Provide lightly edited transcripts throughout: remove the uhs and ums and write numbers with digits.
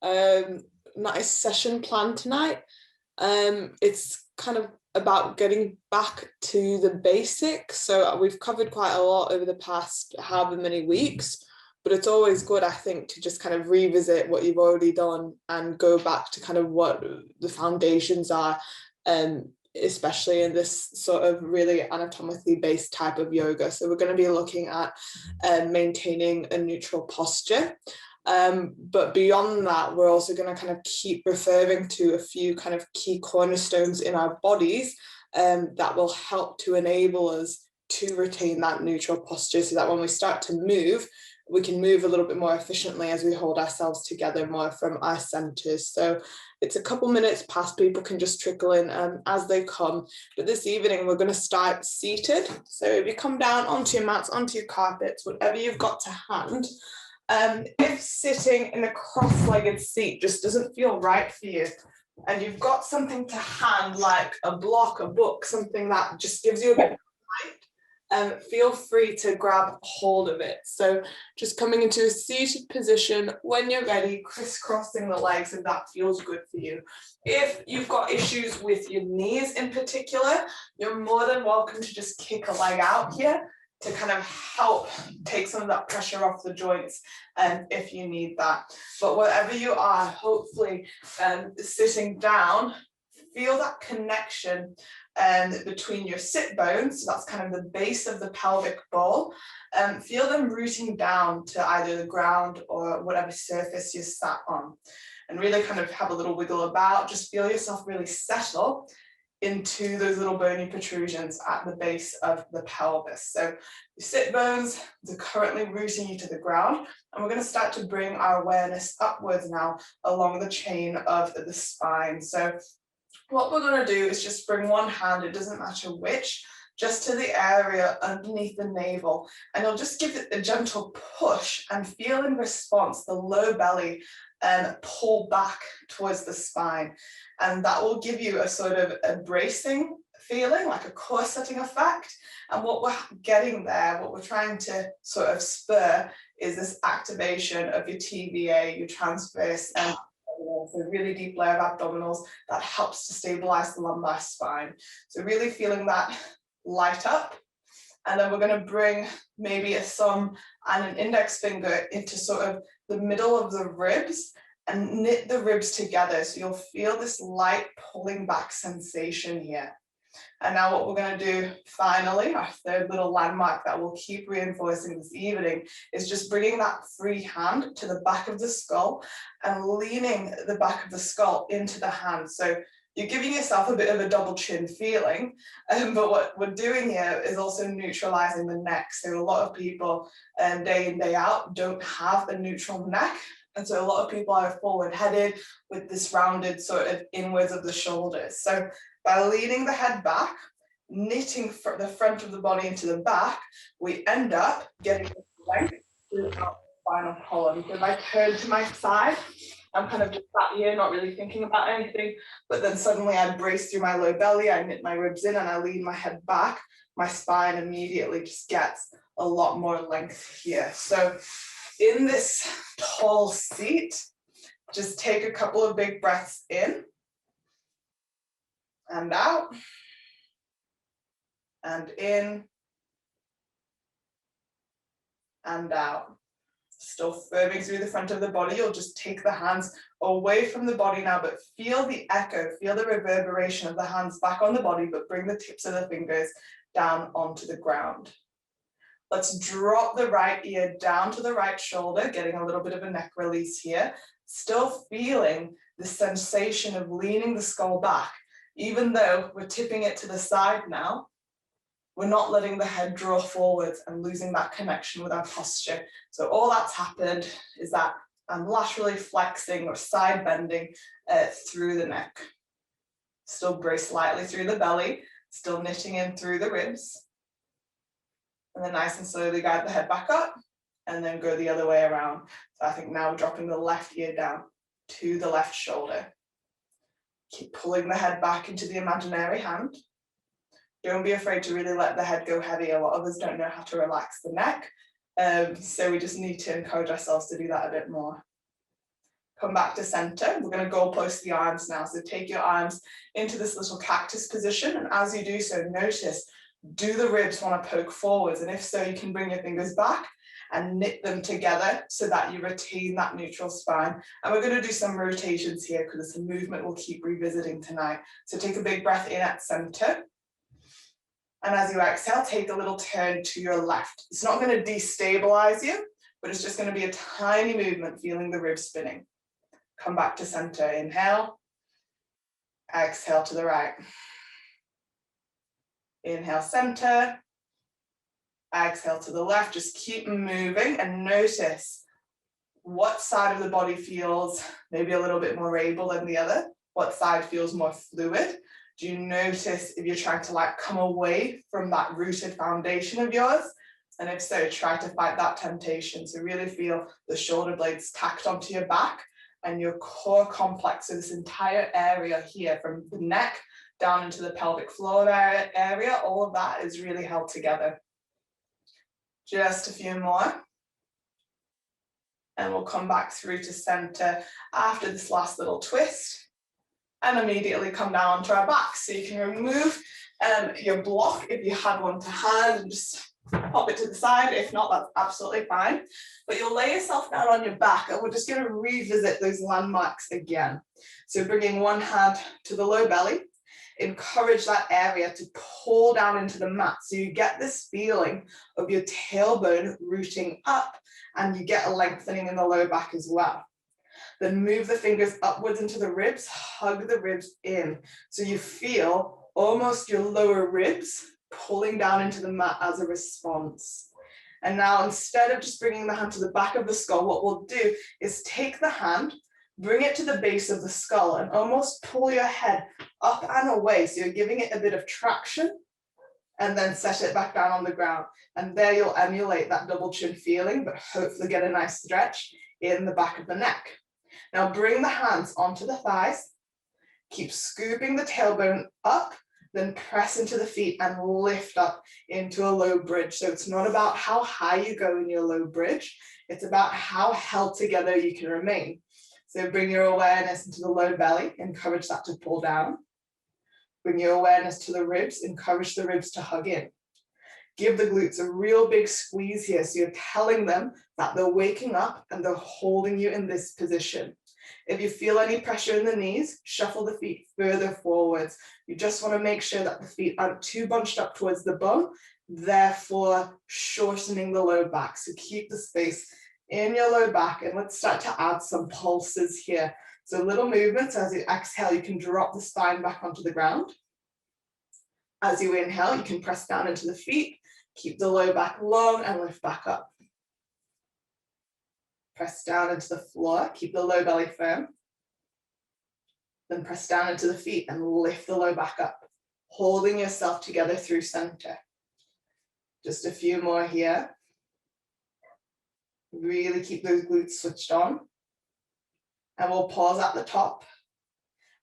nice session planned tonight. It's kind of about getting back to the basics. So we've covered quite a lot over the past however many weeks, but it's always good, I think, to just kind of revisit what you've already done and go back to kind of what the foundations are, especially in this sort of really anatomically based type of yoga. So we're going to be looking at maintaining a neutral posture. But beyond that, we're also going to kind of keep referring to a few kind of key cornerstones in our bodies that will help to enable us to retain that neutral posture, so that when we start to move, we can move a little bit more efficiently as we hold ourselves together more from our centers. So it's a couple minutes past, people can just trickle in as they come. But this evening, we're going to start seated. So if you come down onto your mats, onto your carpets, whatever you've got to hand. If sitting in a cross-legged seat just doesn't feel right for you, and you've got something to hand, like a block, a book, something that just gives you a bit of light, feel free to grab hold of it. So just coming into a seated position when you're ready, crisscrossing the legs if that feels good for you. If you've got issues with your knees in particular, you're more than welcome to just kick a leg out here to kind of help take some of that pressure off the joints if you need that. But wherever you are, hopefully sitting down, feel that connection between your sit bones, so that's kind of the base of the pelvic bowl, feel them rooting down to either the ground or whatever surface you're sat on, and really kind of have a little wiggle about, just feel yourself really settle into those little bony protrusions at the base of the pelvis. So your sit bones are currently rooting you to the ground, and we're going to start to bring our awareness upwards now along the chain of the spine. So what we're going to do is just bring one hand, it doesn't matter which, just to the area underneath the navel, and you'll just give it a gentle push and feel in response the low belly pull back towards the spine, and that will give you a sort of a bracing feeling, like a corseting effect. And what we're getting there, what we're trying to sort of spur, is this activation of your TVA, your transverse, and a really deep layer of abdominals that helps to stabilize the lumbar spine. So really feeling that light up. And then we're going to bring maybe a thumb and an index finger into sort of the middle of the ribs and knit the ribs together. So you'll feel this light pulling back sensation here. And now what we're going to do finally, our third little landmark that we'll keep reinforcing this evening, is just bringing that free hand to the back of the skull and leaning the back of the skull into the hand. So you're giving yourself a bit of a double chin feeling, but what we're doing here is also neutralizing the neck. So a lot of people day in, day out don't have a neutral neck. And so a lot of people are forward headed with this rounded sort of inwards of the shoulders. So by leaning the head back, knitting the front of the body into the back, we end up getting length throughout the spinal column. So if I turn to my side, I'm kind of just sat here, not really thinking about anything, but then suddenly I brace through my low belly, I knit my ribs in, and I lean my head back. My spine immediately just gets a lot more length here. So in this tall seat, just take a couple of big breaths in and out, and in and out. Still firming through the front of the body. You'll just take the hands away from the body now, but feel the echo, feel the reverberation of the hands back on the body, but bring the tips of the fingers down onto the ground. Let's drop the right ear down to the right shoulder, getting a little bit of a neck release here. Still feeling the sensation of leaning the skull back, even though we're tipping it to the side now. We're not letting the head draw forwards and losing that connection with our posture. So all that's happened is that I'm laterally flexing or side bending through the neck. Still brace lightly through the belly, still knitting in through the ribs. And then nice and slowly guide the head back up and then go the other way around. So I think now we're dropping the left ear down to the left shoulder. Keep pulling the head back into the imaginary hand. Don't be afraid to really let the head go heavy. A lot of us don't know how to relax the neck. So we just need to encourage ourselves to do that a bit more. Come back to center. We're going to goalpost the arms now. So take your arms into this little cactus position. And as you do so, notice, do the ribs want to poke forwards? And if so, you can bring your fingers back and knit them together so that you retain that neutral spine. And we're going to do some rotations here because it's a movement we'll keep revisiting tonight. So take a big breath in at center. And as you exhale, take a little turn to your left. It's not going to destabilize you, but it's just going to be a tiny movement, feeling the ribs spinning. Come back to center. Inhale. Exhale to the right. Inhale, center. Exhale to the left. Just keep moving and notice what side of the body feels maybe a little bit more able than the other. What side feels more fluid? Do you notice if you're trying to like come away from that rooted foundation of yours? And if so, try to fight that temptation. So really feel the shoulder blades tacked onto your back and your core complex. So this entire area here from the neck down into the pelvic floor area, all of that is really held together. Just a few more. And we'll come back through to center after this last little twist. And immediately come down onto our back. So you can remove your block if you had one to hand and just pop it to the side. If not, that's absolutely fine. But you'll lay yourself down on your back and we're just going to revisit those landmarks again. So bringing one hand to the low belly, encourage that area to pull down into the mat. So you get this feeling of your tailbone rooting up and you get a lengthening in the low back as well. Then move the fingers upwards into the ribs, hug the ribs in. So you feel almost your lower ribs pulling down into the mat as a response. And now instead of just bringing the hand to the back of the skull, what we'll do is take the hand, bring it to the base of the skull and almost pull your head up and away. So you're giving it a bit of traction and then set it back down on the ground. And there you'll emulate that double chin feeling, but hopefully get a nice stretch in the back of the neck. Now bring the hands onto the thighs, keep scooping the tailbone up, then press into the feet and lift up into a low bridge. So it's not about how high you go in your low bridge, it's about how held together you can remain. So bring your awareness into the low belly, encourage that to pull down. Bring your awareness to the ribs, encourage the ribs to hug in. Give the glutes a real big squeeze here. So you're telling them that they're waking up and they're holding you in this position. If you feel any pressure in the knees, shuffle the feet further forwards. You just want to make sure that the feet aren't too bunched up towards the bum, therefore shortening the low back. So keep the space in your low back and let's start to add some pulses here. So little movements. As you exhale, you can drop the spine back onto the ground. As you inhale, you can press down into the feet, keep the low back long and lift back up. Press down into the floor, keep the low belly firm. Then press down into the feet and lift the low back up, holding yourself together through center. Just a few more here. Really keep those glutes switched on. And we'll pause at the top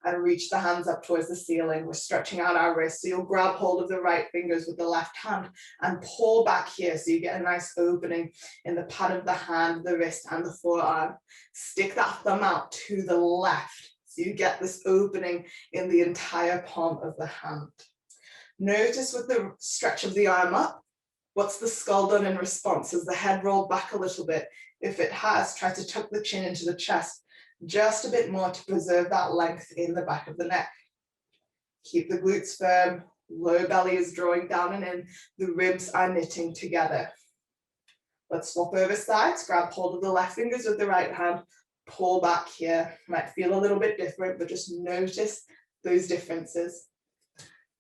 and reach the hands up towards the ceiling. We're stretching out our wrists. So you'll grab hold of the right fingers with the left hand and pull back here. So you get a nice opening in the pad of the hand, the wrist and the forearm. Stick that thumb out to the left. So you get this opening in the entire palm of the hand. Notice with the stretch of the arm up, what's the skull done in response? Has the head rolled back a little bit? If it has, try to tuck the chin into the chest just a bit more to preserve that length in the back of the neck. Keep the glutes firm, low belly is drawing down and in, the ribs are knitting together. Let's swap over sides, grab hold of the left fingers with the right hand, pull back here. Might feel a little bit different, but just notice those differences.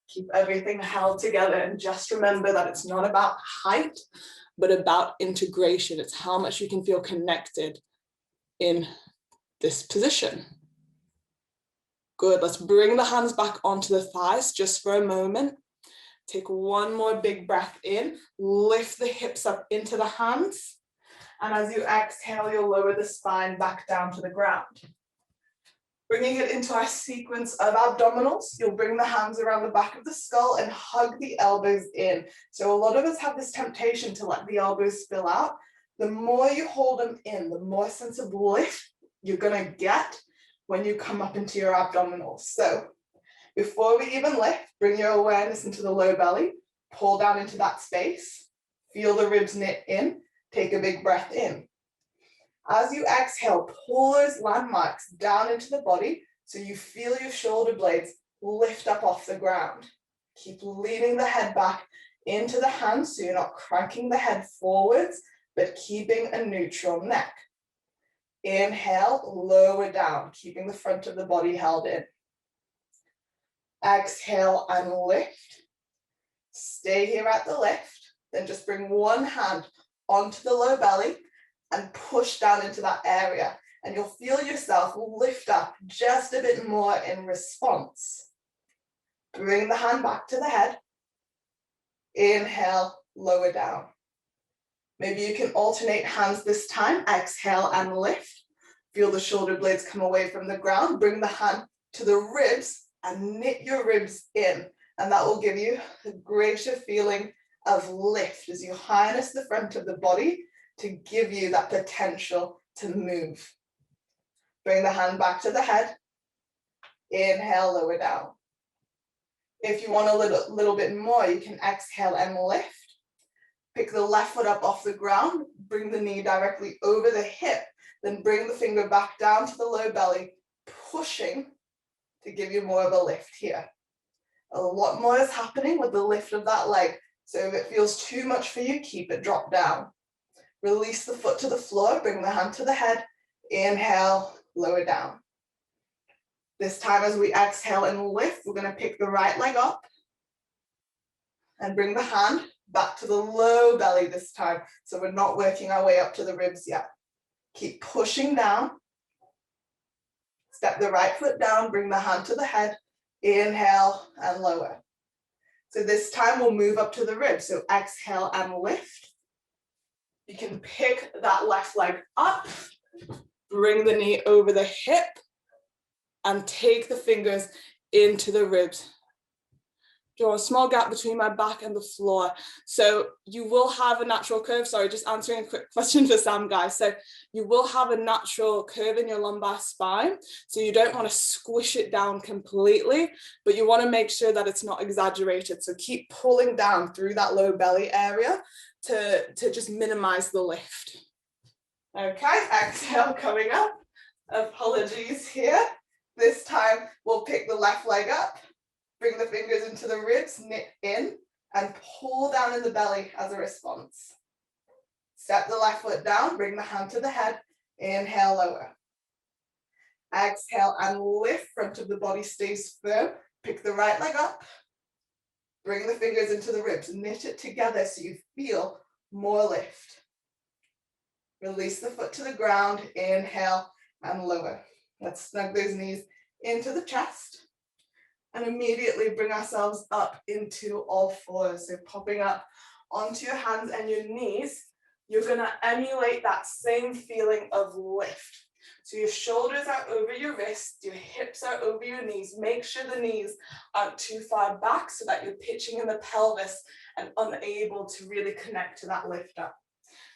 Keep everything held together and just remember that it's not about height, but about integration. It's how much you can feel connected in this position. Good, let's bring the hands back onto the thighs just for a moment. Take one more big breath in, lift the hips up into the hands. And as you exhale, you'll lower the spine back down to the ground. Bringing it into our sequence of abdominals, you'll bring the hands around the back of the skull and hug the elbows in. So a lot of us have this temptation to let the elbows spill out. The more you hold them in, the more sense of lift you're gonna get when you come up into your abdominals. So before we even lift, bring your awareness into the low belly, pull down into that space, feel the ribs knit in, take a big breath in. As you exhale, pull those landmarks down into the body so you feel your shoulder blades lift up off the ground. Keep leaning the head back into the hands so you're not cranking the head forwards, but keeping a neutral neck. Inhale, lower down, keeping the front of the body held in. Exhale and lift. Stay here at the lift. Then just bring one hand onto the low belly and push down into that area. And you'll feel yourself lift up just a bit more in response. Bring the hand back to the head. Inhale, lower down. Maybe you can alternate hands this time. Exhale and lift. Feel the shoulder blades come away from the ground. Bring the hand to the ribs and knit your ribs in. And that will give you a greater feeling of lift as you harness the front of the body to give you that potential to move. Bring the hand back to the head. Inhale, lower down. If you want a little bit more, you can exhale and lift. Pick the left foot up off the ground, bring the knee directly over the hip, then bring the finger back down to the low belly, pushing to give you more of a lift here. A lot more is happening with the lift of that leg. So if it feels too much for you, keep it drop down. Release the foot to the floor, bring the hand to the head, inhale, lower down. This time as we exhale and lift, we're gonna pick the right leg up and bring the hand back to the low belly this time. So we're not working our way up to the ribs yet. Keep pushing down. Step the right foot down, bring the hand to the head, inhale and lower. So this time we'll move up to the ribs. So exhale and lift. You can pick that left leg up, bring the knee over the hip, and take the fingers into the ribs. Draw a small gap between my back and the floor. So you will have a natural curve. Sorry, just answering a quick question for Sam, guys. So you will have a natural curve in your lumbar spine. So you don't want to squish it down completely, but you want to make sure that it's not exaggerated. So keep pulling down through that low belly area to just minimize the lift. Okay, exhale coming up. Apologies here. This time we'll pick the left leg up. Bring the fingers into the ribs, knit in, and pull down in the belly as a response. Step the left foot down, bring the hand to the head, inhale, lower. Exhale and lift, front of the body stays firm. Pick the right leg up, bring the fingers into the ribs, knit it together so you feel more lift. Release the foot to the ground, inhale and lower. Let's snug those knees into the chest. And immediately bring ourselves up into all fours. So popping up onto your hands and your knees, you're gonna emulate that same feeling of lift. So your shoulders are over your wrists, your hips are over your knees. Make sure the knees aren't too far back so that you're pitching in the pelvis and unable to really connect to that lift up.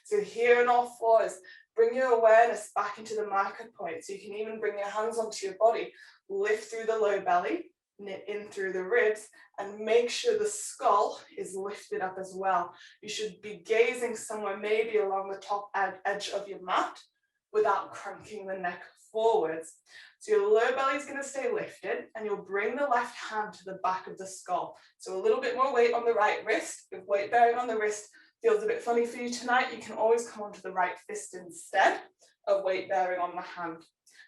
So here in all fours, bring your awareness back into the marker point. So you can even bring your hands onto your body, lift through the low belly, knit in through the ribs, and make sure the skull is lifted up as well. You should be gazing somewhere maybe along the top edge of your mat without cranking the neck forwards. So your low belly is going to stay lifted, and you'll bring the left hand to the back of the skull. So a little bit more weight on the right wrist. If weight bearing on the wrist feels a bit funny for you tonight, you can always come onto the right fist instead of weight bearing on the hand.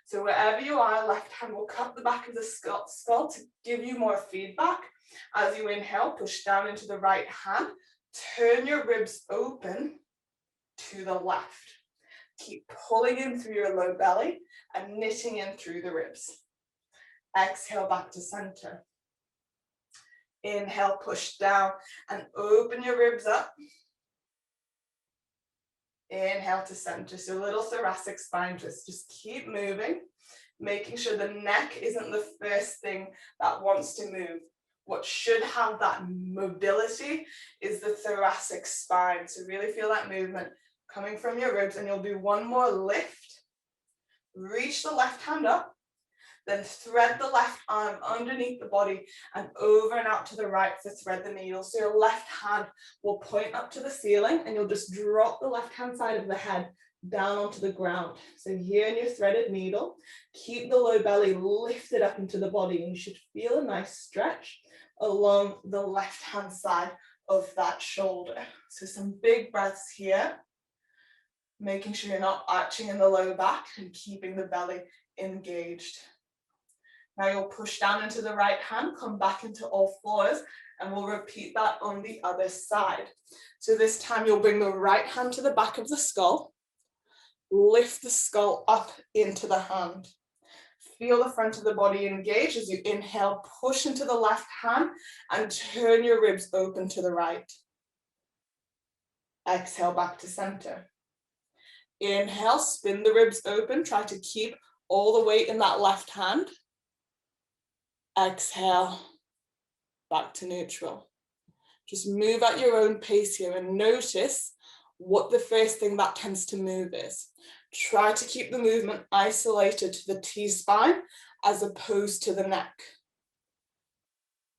So wherever you are, left hand will cut the back of the skull to give you more feedback. As you inhale, push down into the right hand, turn your ribs open to the left. Keep pulling in through your low belly and knitting in through the ribs. Exhale back to center. Inhale, push down and open your ribs up. Inhale to center, so a little thoracic spine twist. Just keep moving, making sure the neck isn't the first thing that wants to move. What should have that mobility is the thoracic spine. So really feel that movement coming from your ribs, and you'll do one more lift. reach the left hand up, then thread the left arm underneath the body and over and out to the right to thread the needle. So your left hand will point up to the ceiling and you'll just drop the left hand side of the head down onto the ground. So here in your threaded needle, keep the low belly lifted up into the body and you should feel a nice stretch along the left hand side of that shoulder. So some big breaths here, making sure you're not arching in the low back and keeping the belly engaged. Now you'll push down into the right hand, come back into all fours, and we'll repeat that on the other side. So this time you'll bring the right hand to the back of the skull, lift the skull up into the hand. Feel the front of the body engage as you inhale, push into the left hand and turn your ribs open to the right. Exhale back to center. Inhale, spin the ribs open, try to keep all the weight in that left hand. Exhale, back to neutral. Just move at your own pace here and notice what the first thing that tends to move is. Try to keep the movement isolated to the T-spine as opposed to the neck.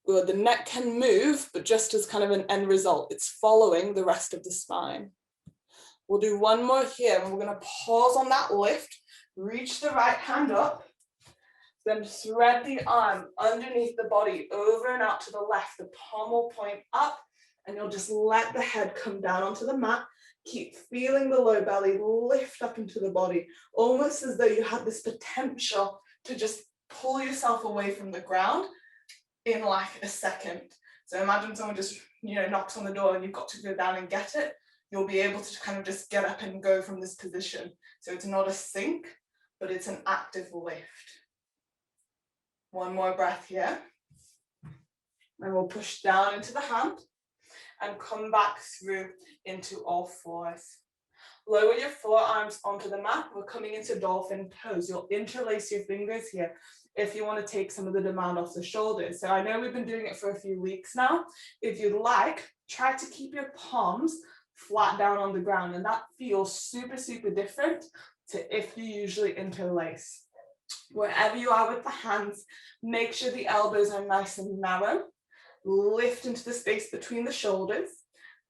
Well, the neck can move, but just as kind of an end result, it's following the rest of the spine. We'll do one more here, and we're going to pause on that lift, reach the right hand up, then thread the arm underneath the body, over and out to the left, the palm will point up, and you'll just let the head come down onto the mat. Keep feeling the low belly lift up into the body, almost as though you had this potential to just pull yourself away from the ground in like a second. So imagine someone just, knocks on the door and you've got to go down and get it. You'll be able to kind of just get up and go from this position. So it's not a sink, but it's an active lift. One more breath here. And we'll push down into the hand and come back through into all fours. Lower your forearms onto the mat. We're coming into dolphin pose. You'll interlace your fingers here if you want to take some of the demand off the shoulders. So I know we've been doing it for a few weeks now. If you'd like, try to keep your palms flat down on the ground, and that feels super, super different to if you usually interlace. Wherever you are with the hands, make sure the elbows are nice and narrow. Lift into the space between the shoulders,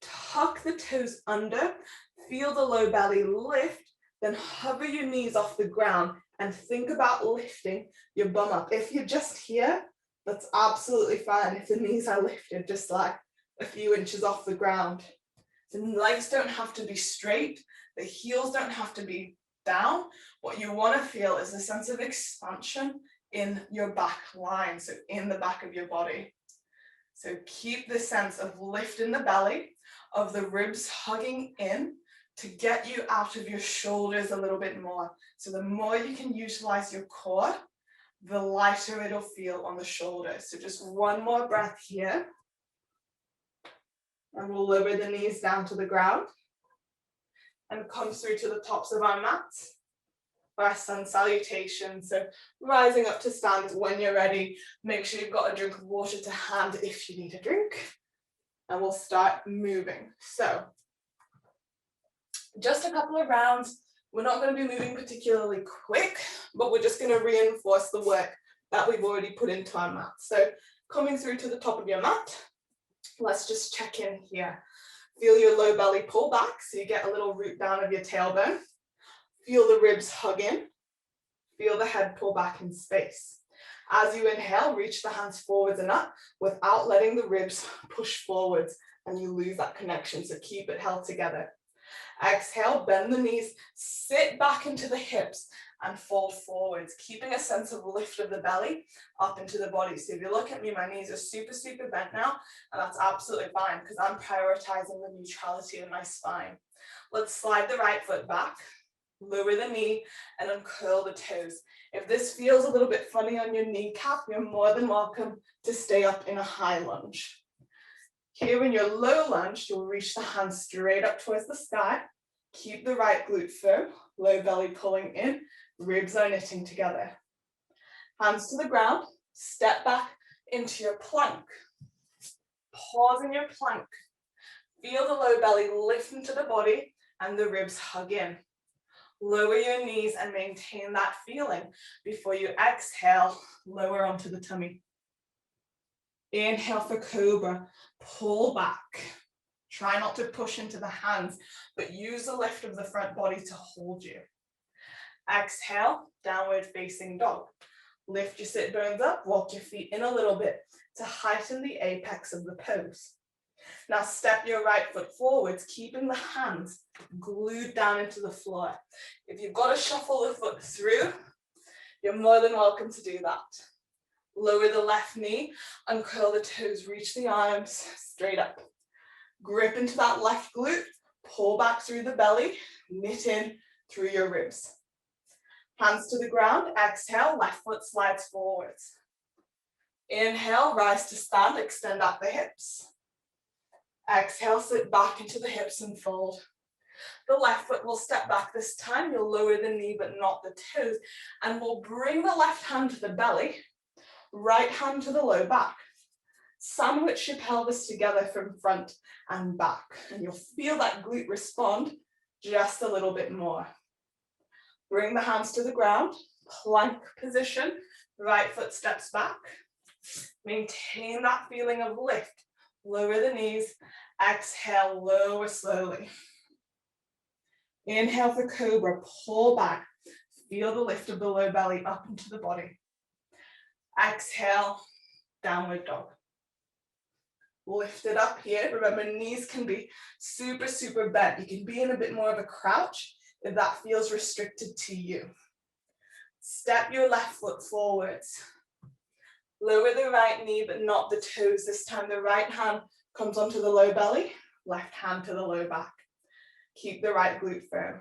tuck the toes under, feel the low belly lift, then hover your knees off the ground and think about lifting your bum up. If you're just here, that's absolutely fine. If the knees are lifted just like a few inches off the ground. The legs don't have to be straight, the heels don't have to be down. What you want to feel is a sense of expansion in your back line, so in the back of your body. So keep the sense of lift in the belly, of the ribs hugging in to get you out of your shoulders a little bit more. So the more you can utilize your core, the lighter it'll feel on the shoulders. So just one more breath here. And we'll lower the knees down to the ground and come through to the tops of our mats for our sun salutation. So rising up to stand when you're ready. Make sure you've got a drink of water to hand if you need a drink. And we'll start moving. So just a couple of rounds. We're not going to be moving particularly quick, but we're just going to reinforce the work that we've already put into our mat. So coming through to the top of your mat, let's just check in here. Feel your low belly pull back, so you get a little root down of your tailbone. Feel the ribs hug in. Feel the head pull back in space. As you inhale, reach the hands forwards and up without letting the ribs push forwards and you lose that connection, so keep it held together. Exhale, bend the knees, sit back into the hips and fold forwards, keeping a sense of lift of the belly up into the body. So if you look at me, my knees are super, super bent now, and that's absolutely fine because I'm prioritizing the neutrality of my spine. Let's slide the right foot back, lower the knee, and uncurl the toes. If this feels a little bit funny on your kneecap, you're more than welcome to stay up in a high lunge. Here in your low lunge, you'll reach the hands straight up towards the sky. Keep the right glute firm, low belly pulling in, ribs are knitting together. Hands to the ground, step back into your plank. Pause in your plank. Feel the low belly lift into the body and the ribs hug in. Lower your knees and maintain that feeling before you exhale, lower onto the tummy. Inhale for cobra, pull back. Try not to push into the hands, but use the lift of the front body to hold you. Exhale, downward facing dog. Lift your sit bones up, walk your feet in a little bit to heighten the apex of the pose. Now step your right foot forwards, keeping the hands glued down into the floor. If you've got to shuffle the foot through, you're more than welcome to do that. Lower the left knee, uncurl the toes, reach the arms straight up. Grip into that left glute, pull back through the belly, knit in through your ribs. Hands to the ground, exhale, left foot slides forwards. Inhale, rise to stand, extend out the hips. Exhale, sit back into the hips and fold. The left foot will step back this time. You'll lower the knee but not the toes. And we'll bring the left hand to the belly, right hand to the low back. Sandwich your pelvis together from front and back. And you'll feel that glute respond just a little bit more. Bring the hands to the ground, plank position, right foot steps back. Maintain that feeling of lift. Lower the knees, exhale, lower slowly. Inhale for cobra, pull back. Feel the lift of the low belly up into the body. Exhale, downward dog. Lift it up here. Remember, knees can be super, super bent. You can be in a bit more of a crouch if that feels restricted to you. Step your left foot forwards. Lower the right knee, but not the toes. This time the right hand comes onto the low belly, left hand to the low back. Keep the right glute firm.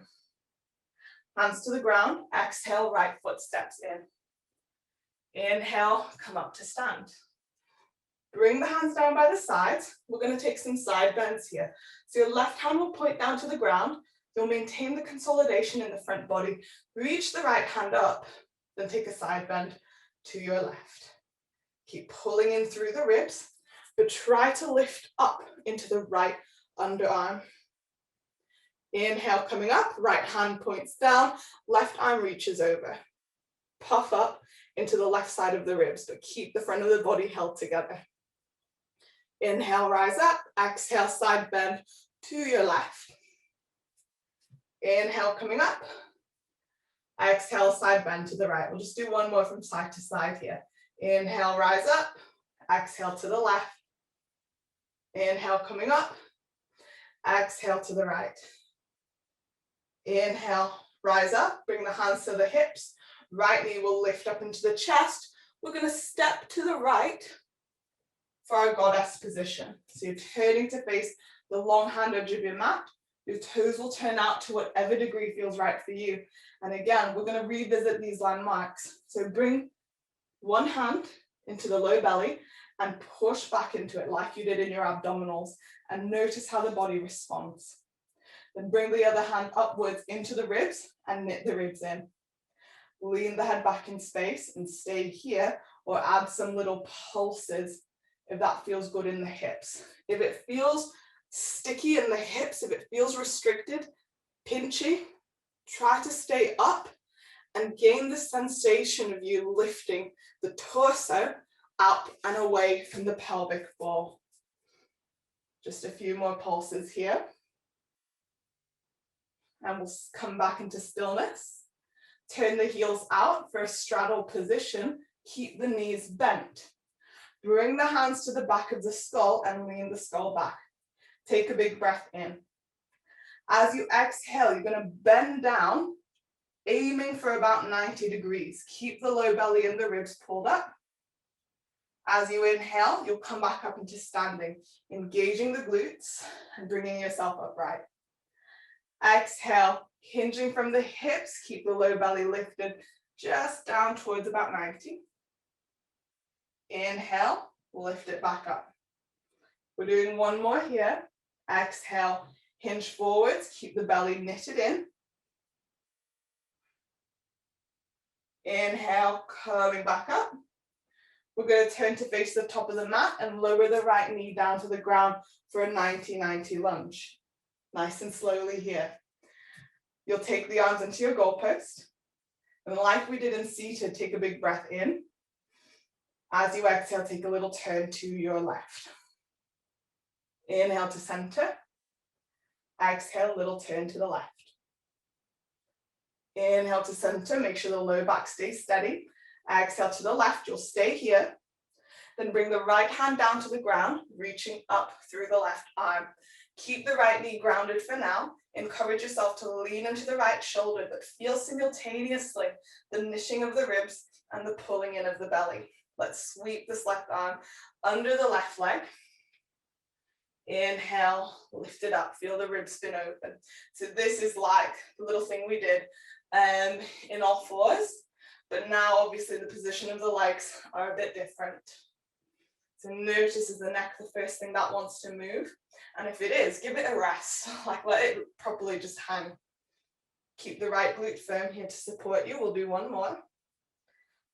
Hands to the ground, exhale, right foot steps in. Inhale, come up to stand. Bring the hands down by the sides. We're going to take some side bends here. So your left hand will point down to the ground. You'll maintain the consolidation in the front body. Reach the right hand up, then take a side bend to your left. Keep pulling in through the ribs, but try to lift up into the right underarm. Inhale, coming up, right hand points down, left arm reaches over. Puff up into the left side of the ribs, but keep the front of the body held together. Inhale, rise up, exhale, side bend to your left. Inhale, coming up. Exhale, side bend to the right. We'll just do one more from side to side here. Inhale, rise up. Exhale to the left. Inhale, coming up. Exhale to the right. Inhale, rise up. Bring the hands to the hips. Right knee will lift up into the chest. We're going to step to the right for our goddess position. So you're turning to face the long hand edge of your mat. Your toes will turn out to whatever degree feels right for you. And again, we're going to revisit these landmarks. So bring one hand into the low belly and push back into it like you did in your abdominals, and notice how the body responds. Then bring the other hand upwards into the ribs and knit the ribs in. Lean the head back in space and stay here, or add some little pulses if that feels good in the hips. If it feels sticky in the hips, if it feels restricted, pinchy, try to stay up and gain the sensation of you lifting the torso up and away from the pelvic ball. Just a few more pulses here. And we'll come back into stillness. Turn the heels out for a straddle position. Keep the knees bent. Bring the hands to the back of the skull and lean the skull back. Take a big breath in. As you exhale, you're going to bend down, aiming for about 90 degrees. Keep the low belly and the ribs pulled up. As you inhale, you'll come back up into standing, engaging the glutes and bringing yourself upright. Exhale, hinging from the hips, keep the low belly lifted just down towards about 90. Inhale, lift it back up. We're doing one more here. Exhale, hinge forwards, keep the belly knitted in. Inhale, curving back up. We're going to turn to face the top of the mat and lower the right knee down to the ground for a 90-90 lunge. Nice and slowly here. You'll take the arms into your goalpost. And like we did in seated, take a big breath in. As you exhale, take a little turn to your left. Inhale to center. Exhale, a little turn to the left. Inhale to center, make sure the low back stays steady. Exhale to the left, you'll stay here. Then bring the right hand down to the ground, reaching up through the left arm. Keep the right knee grounded for now. Encourage yourself to lean into the right shoulder, but feel simultaneously the knitting of the ribs and the pulling in of the belly. Let's sweep this left arm under the left leg. Inhale, lift it up, feel the ribs spin open. So this is like the little thing we did in all fours, but now obviously the position of the legs are a bit different. So notice, is the neck the first thing that wants to move? And if it is, give it a rest, like let it properly just hang. Keep the right glute firm here to support you. We'll do one more.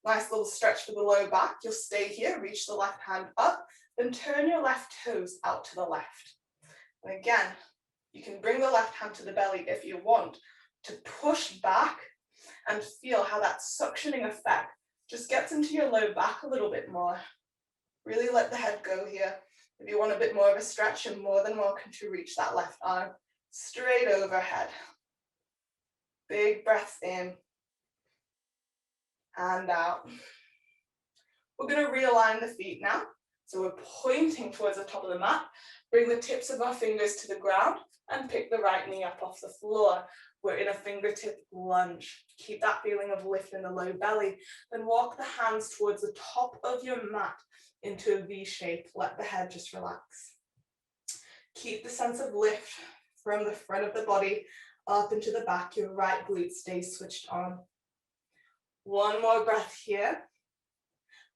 Nice little stretch for the low back. You'll stay here, reach the left hand up, then turn your left toes out to the left. And again, you can bring the left hand to the belly if you want to push back and feel how that suctioning effect just gets into your low back a little bit more. Really let the head go here. If you want a bit more of a stretch, you're more than welcome to reach that left arm straight overhead. Big breaths in and out. We're going to realign the feet now. So we're pointing towards the top of the mat. Bring the tips of our fingers to the ground and pick the right knee up off the floor. We're in a fingertip lunge. Keep that feeling of lift in the low belly. Then walk the hands towards the top of your mat into a V shape. Let the head just relax. Keep the sense of lift from the front of the body up into the back. Your right glute stays switched on. One more breath here.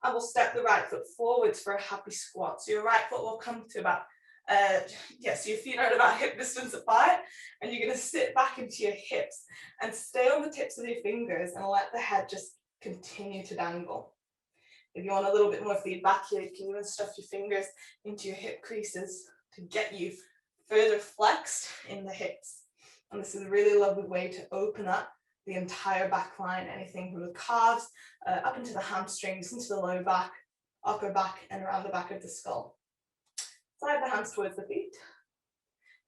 And we'll step the right foot forwards for a happy squat. So your right foot will come to about, so your feet are at about hip distance apart, and you're going to sit back into your hips and stay on the tips of your fingers and let the head just continue to dangle. If you want a little bit more feedback here, you can even stuff your fingers into your hip creases to get you further flexed in the hips. And this is a really lovely way to open up the entire back line, anything from the calves up into the hamstrings, into the low back, upper back, and around the back of the skull. Slide the hands towards the feet.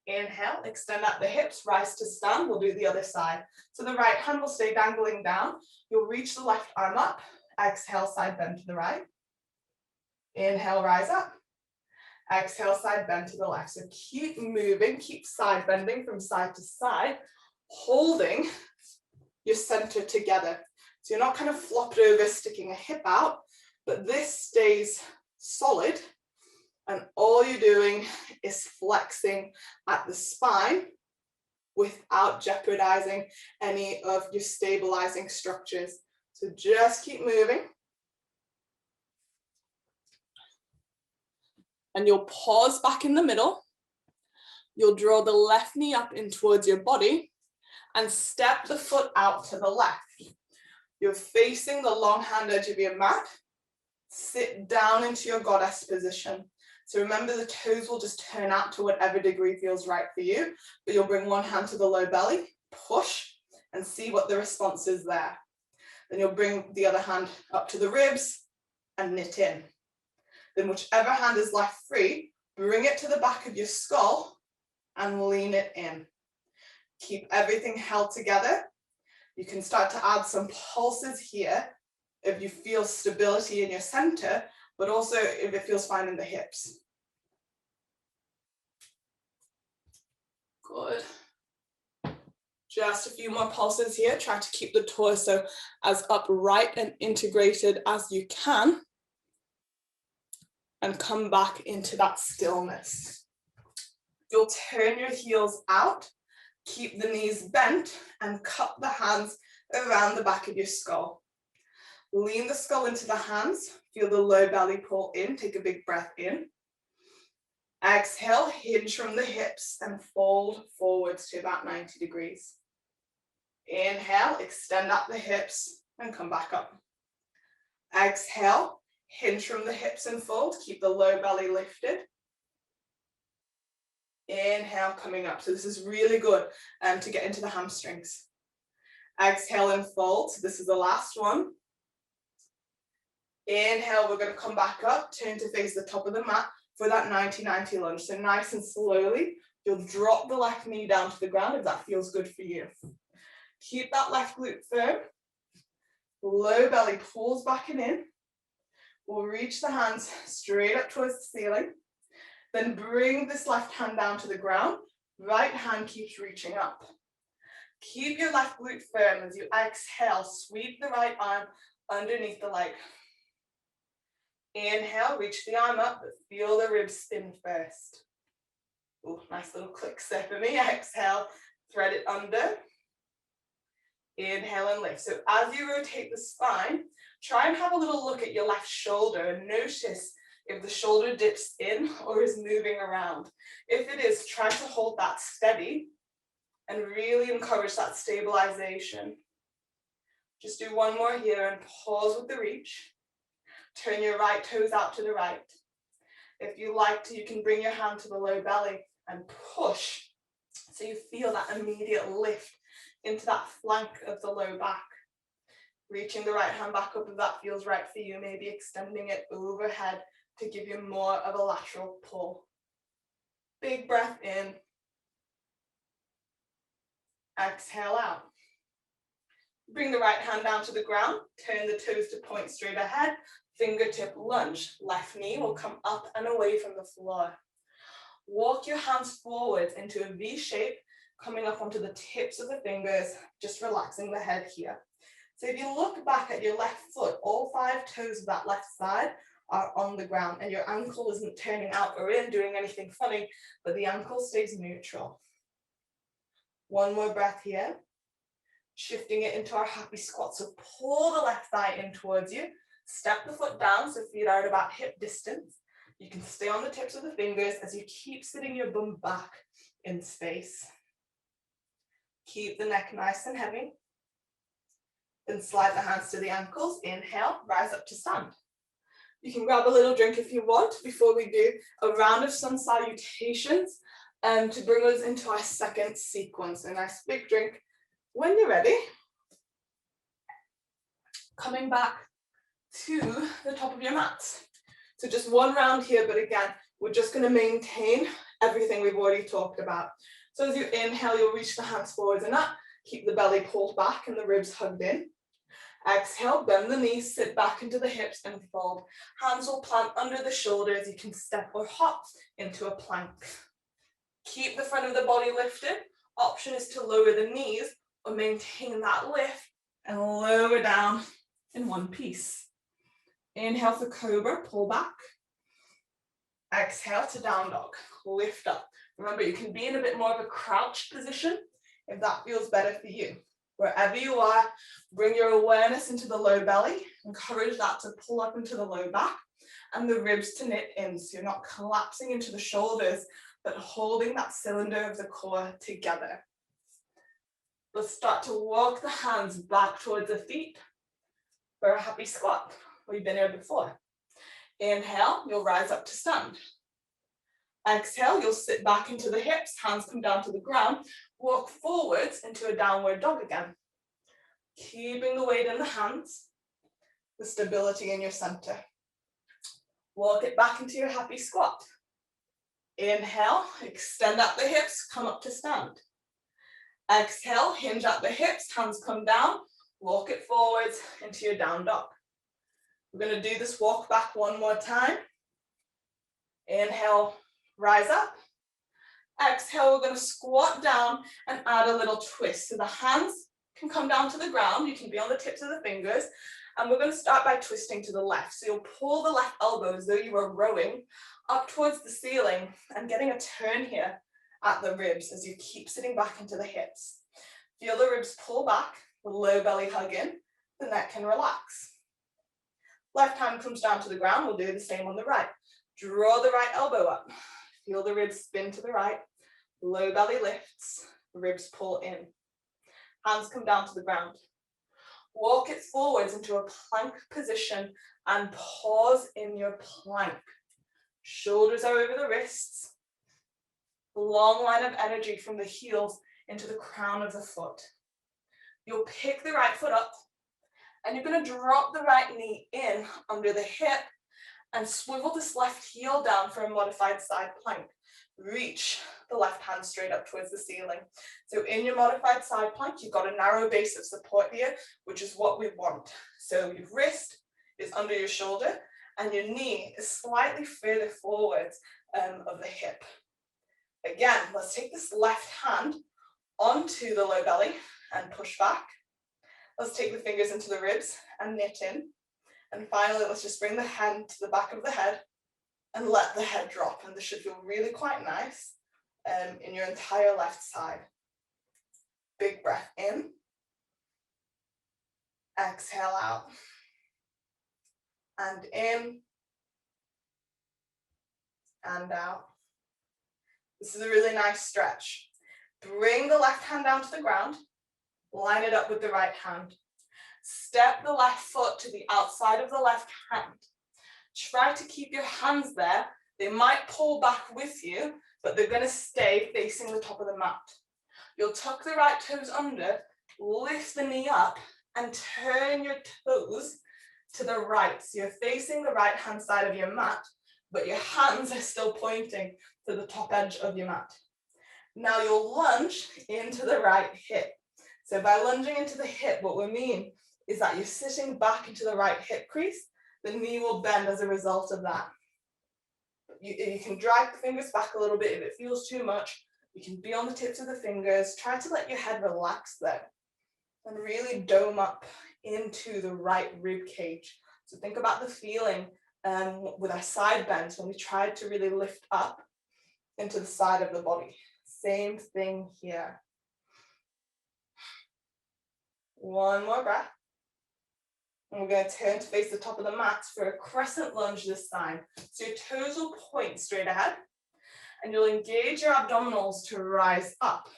Inhale, extend out the hips, rise to stand. We'll do the other side. So the right hand will stay dangling down. You'll reach the left arm up. Exhale, side bend to the right. Inhale, rise up. Exhale, side bend to the left. So keep moving, keep side bending from side to side, holding your center together. So you're not kind of flopped over, sticking a hip out, but this stays solid. And all you're doing is flexing at the spine without jeopardizing any of your stabilizing structures. So just keep moving. And you'll pause back in the middle. You'll draw the left knee up in towards your body and step the foot out to the left. You're facing the long hand edge of your mat. Sit down into your goddess position. So remember, the toes will just turn out to whatever degree feels right for you, but you'll bring one hand to the low belly, push, and see what the response is there. Then you'll bring the other hand up to the ribs and knit in. Then whichever hand is left free, bring it to the back of your skull and lean it in. Keep everything held together. You can start to add some pulses here if you feel stability in your center, but also if it feels fine in the hips. Good. Just a few more pulses here. Try to keep the torso as upright and integrated as you can. And come back into that stillness. You'll turn your heels out, keep the knees bent, and cup the hands around the back of your skull. Lean the skull into the hands, feel the low belly pull in, take a big breath in. Exhale, hinge from the hips and fold forwards to about 90 degrees. Inhale, extend out the hips and come back up. Exhale, hinge from the hips and fold, keep the low belly lifted. Inhale, coming up. So this is really good to get into the hamstrings. Exhale and fold. So this is the last one. Inhale, we're going to come back up, turn to face the top of the mat for that 90-90 lunge. So nice and slowly, you'll drop the left knee down to the ground if that feels good for you. Keep that left glute firm. Low belly pulls back and in. We'll reach the hands straight up towards the ceiling. Then bring this left hand down to the ground. Right hand keeps reaching up. Keep your left glute firm as you exhale. Sweep the right arm underneath the leg. Inhale, reach the arm up, but feel the ribs spin first. Oh, nice little click there for me. Exhale, thread it under. Inhale and lift. So as you rotate the spine, try and have a little look at your left shoulder and notice if the shoulder dips in or is moving around. If it is, try to hold that steady and really encourage that stabilization. Just do one more here and pause with the reach. Turn your right toes out to the right. If you like to, you can bring your hand to the low belly and push so you feel that immediate lift into that flank of the low back. Reaching the right hand back up if that feels right for you, maybe extending it overhead to give you more of a lateral pull. Big breath in. Exhale out. Bring the right hand down to the ground, turn the toes to point straight ahead, fingertip lunge. Left knee will come up and away from the floor. Walk your hands forwards into a V shape, coming up onto the tips of the fingers, just relaxing the head here. So if you look back at your left foot, all 5 toes of that left side are on the ground and your ankle isn't turning out or in, doing anything funny, but the ankle stays neutral. One more breath here. Shifting it into our happy squat. So pull the left thigh in towards you. Step the foot down so feet are at about hip distance. You can stay on the tips of the fingers as you keep sitting your bum back in space. Keep the neck nice and heavy. Then slide the hands to the ankles. Inhale, rise up to stand. You can grab a little drink if you want before we do a round of sun salutations to bring us into our second sequence. A nice big drink when you're ready. Coming back to the top of your mat. So just one round here, but again, we're just going to maintain everything we've already talked about. So as you inhale, you'll reach the hands forwards and up. Keep the belly pulled back and the ribs hugged in. Exhale, bend the knees, sit back into the hips and fold. Hands will plant under the shoulders. You can step or hop into a plank. Keep the front of the body lifted. Option is to lower the knees or maintain that lift and lower down in one piece. Inhale for cobra, pull back. Exhale to down dog, lift up. Remember, you can be in a bit more of a crouched position if that feels better for you. Wherever you are, bring your awareness into the low belly. Encourage that to pull up into the low back and the ribs to knit in. So you're not collapsing into the shoulders, but holding that cylinder of the core together. Let's start to walk the hands back towards the feet for a happy squat. We've been here before. Inhale, you'll rise up to stand. Exhale, you'll sit back into the hips, hands come down to the ground, walk forwards into a downward dog again. Keeping the weight in the hands, the stability in your center. Walk it back into your happy squat. Inhale, extend out the hips, come up to stand. Exhale, hinge at the hips, hands come down, walk it forwards into your down dog. We're going to do this walk back one more time. Inhale, rise up. Exhale, we're going to squat down and add a little twist. So the hands can come down to the ground. You can be on the tips of the fingers. And we're going to start by twisting to the left. So you'll pull the left elbow as though you were rowing up towards the ceiling and getting a turn here at the ribs as you keep sitting back into the hips. Feel the ribs pull back, the low belly hug in, the neck can relax. Left hand comes down to the ground. We'll do the same on the right. Draw the right elbow up. Feel the ribs spin to the right. Low belly lifts, ribs pull in. Hands come down to the ground. Walk it forwards into a plank position and pause in your plank. Shoulders are over the wrists. long line of energy from the heels into the crown of the foot. You'll pick the right foot up and you're going to drop the right knee in under the hip and swivel this left heel down for a modified side plank. Reach the left hand straight up towards the ceiling. So in your modified side plank, you've got a narrow base of support here, which is what we want. So your wrist is under your shoulder and your knee is slightly further forwards of the hip. Again, let's take this left hand onto the low belly and push back. Let's take the fingers into the ribs and knit in. And finally, let's just bring the hand to the back of the head and let the head drop. And this should feel really quite nice in your entire left side. Big breath in. Exhale out. And in. And out. This is a really nice stretch. Bring the left hand down to the ground. Line it up with the right hand. Step the left foot to the outside of the left hand. Try to keep your hands there. They might pull back with you, but they're going to stay facing the top of the mat. You'll tuck the right toes under, lift the knee up, and turn your toes to the right. So you're facing the right hand side of your mat, but your hands are still pointing to the top edge of your mat. Now you'll lunge into the right hip. So by lunging into the hip, what we mean is that you're sitting back into the right hip crease. The knee will bend as a result of that. You can drag the fingers back a little bit if it feels too much. You can be on the tips of the fingers. Try to let your head relax there and really dome up into the right rib cage. So think about the feeling with our side bends when we tried to really lift up into the side of the body. Same thing here. One more breath. And we're going to turn to face the top of the mat for a crescent lunge this time. So your toes will point straight ahead and you'll engage your abdominals to rise up.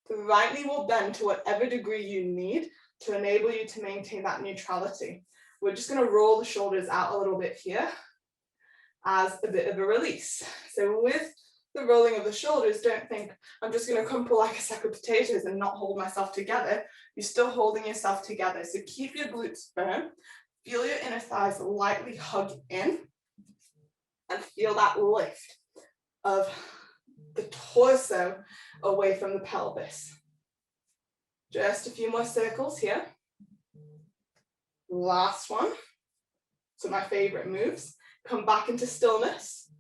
The right knee will bend to whatever degree you need to enable you to maintain that neutrality. We're just going to roll the shoulders out a little bit here as a bit of a release. So with the rolling of the shoulders, don't think I'm just going to crumple like a sack of potatoes and not hold myself together. You're still holding yourself together. So keep your glutes firm. Feel your inner thighs lightly hug in and feel that lift of the torso away from the pelvis. Just a few more circles here. Last one. So my favorite moves. Come back into stillness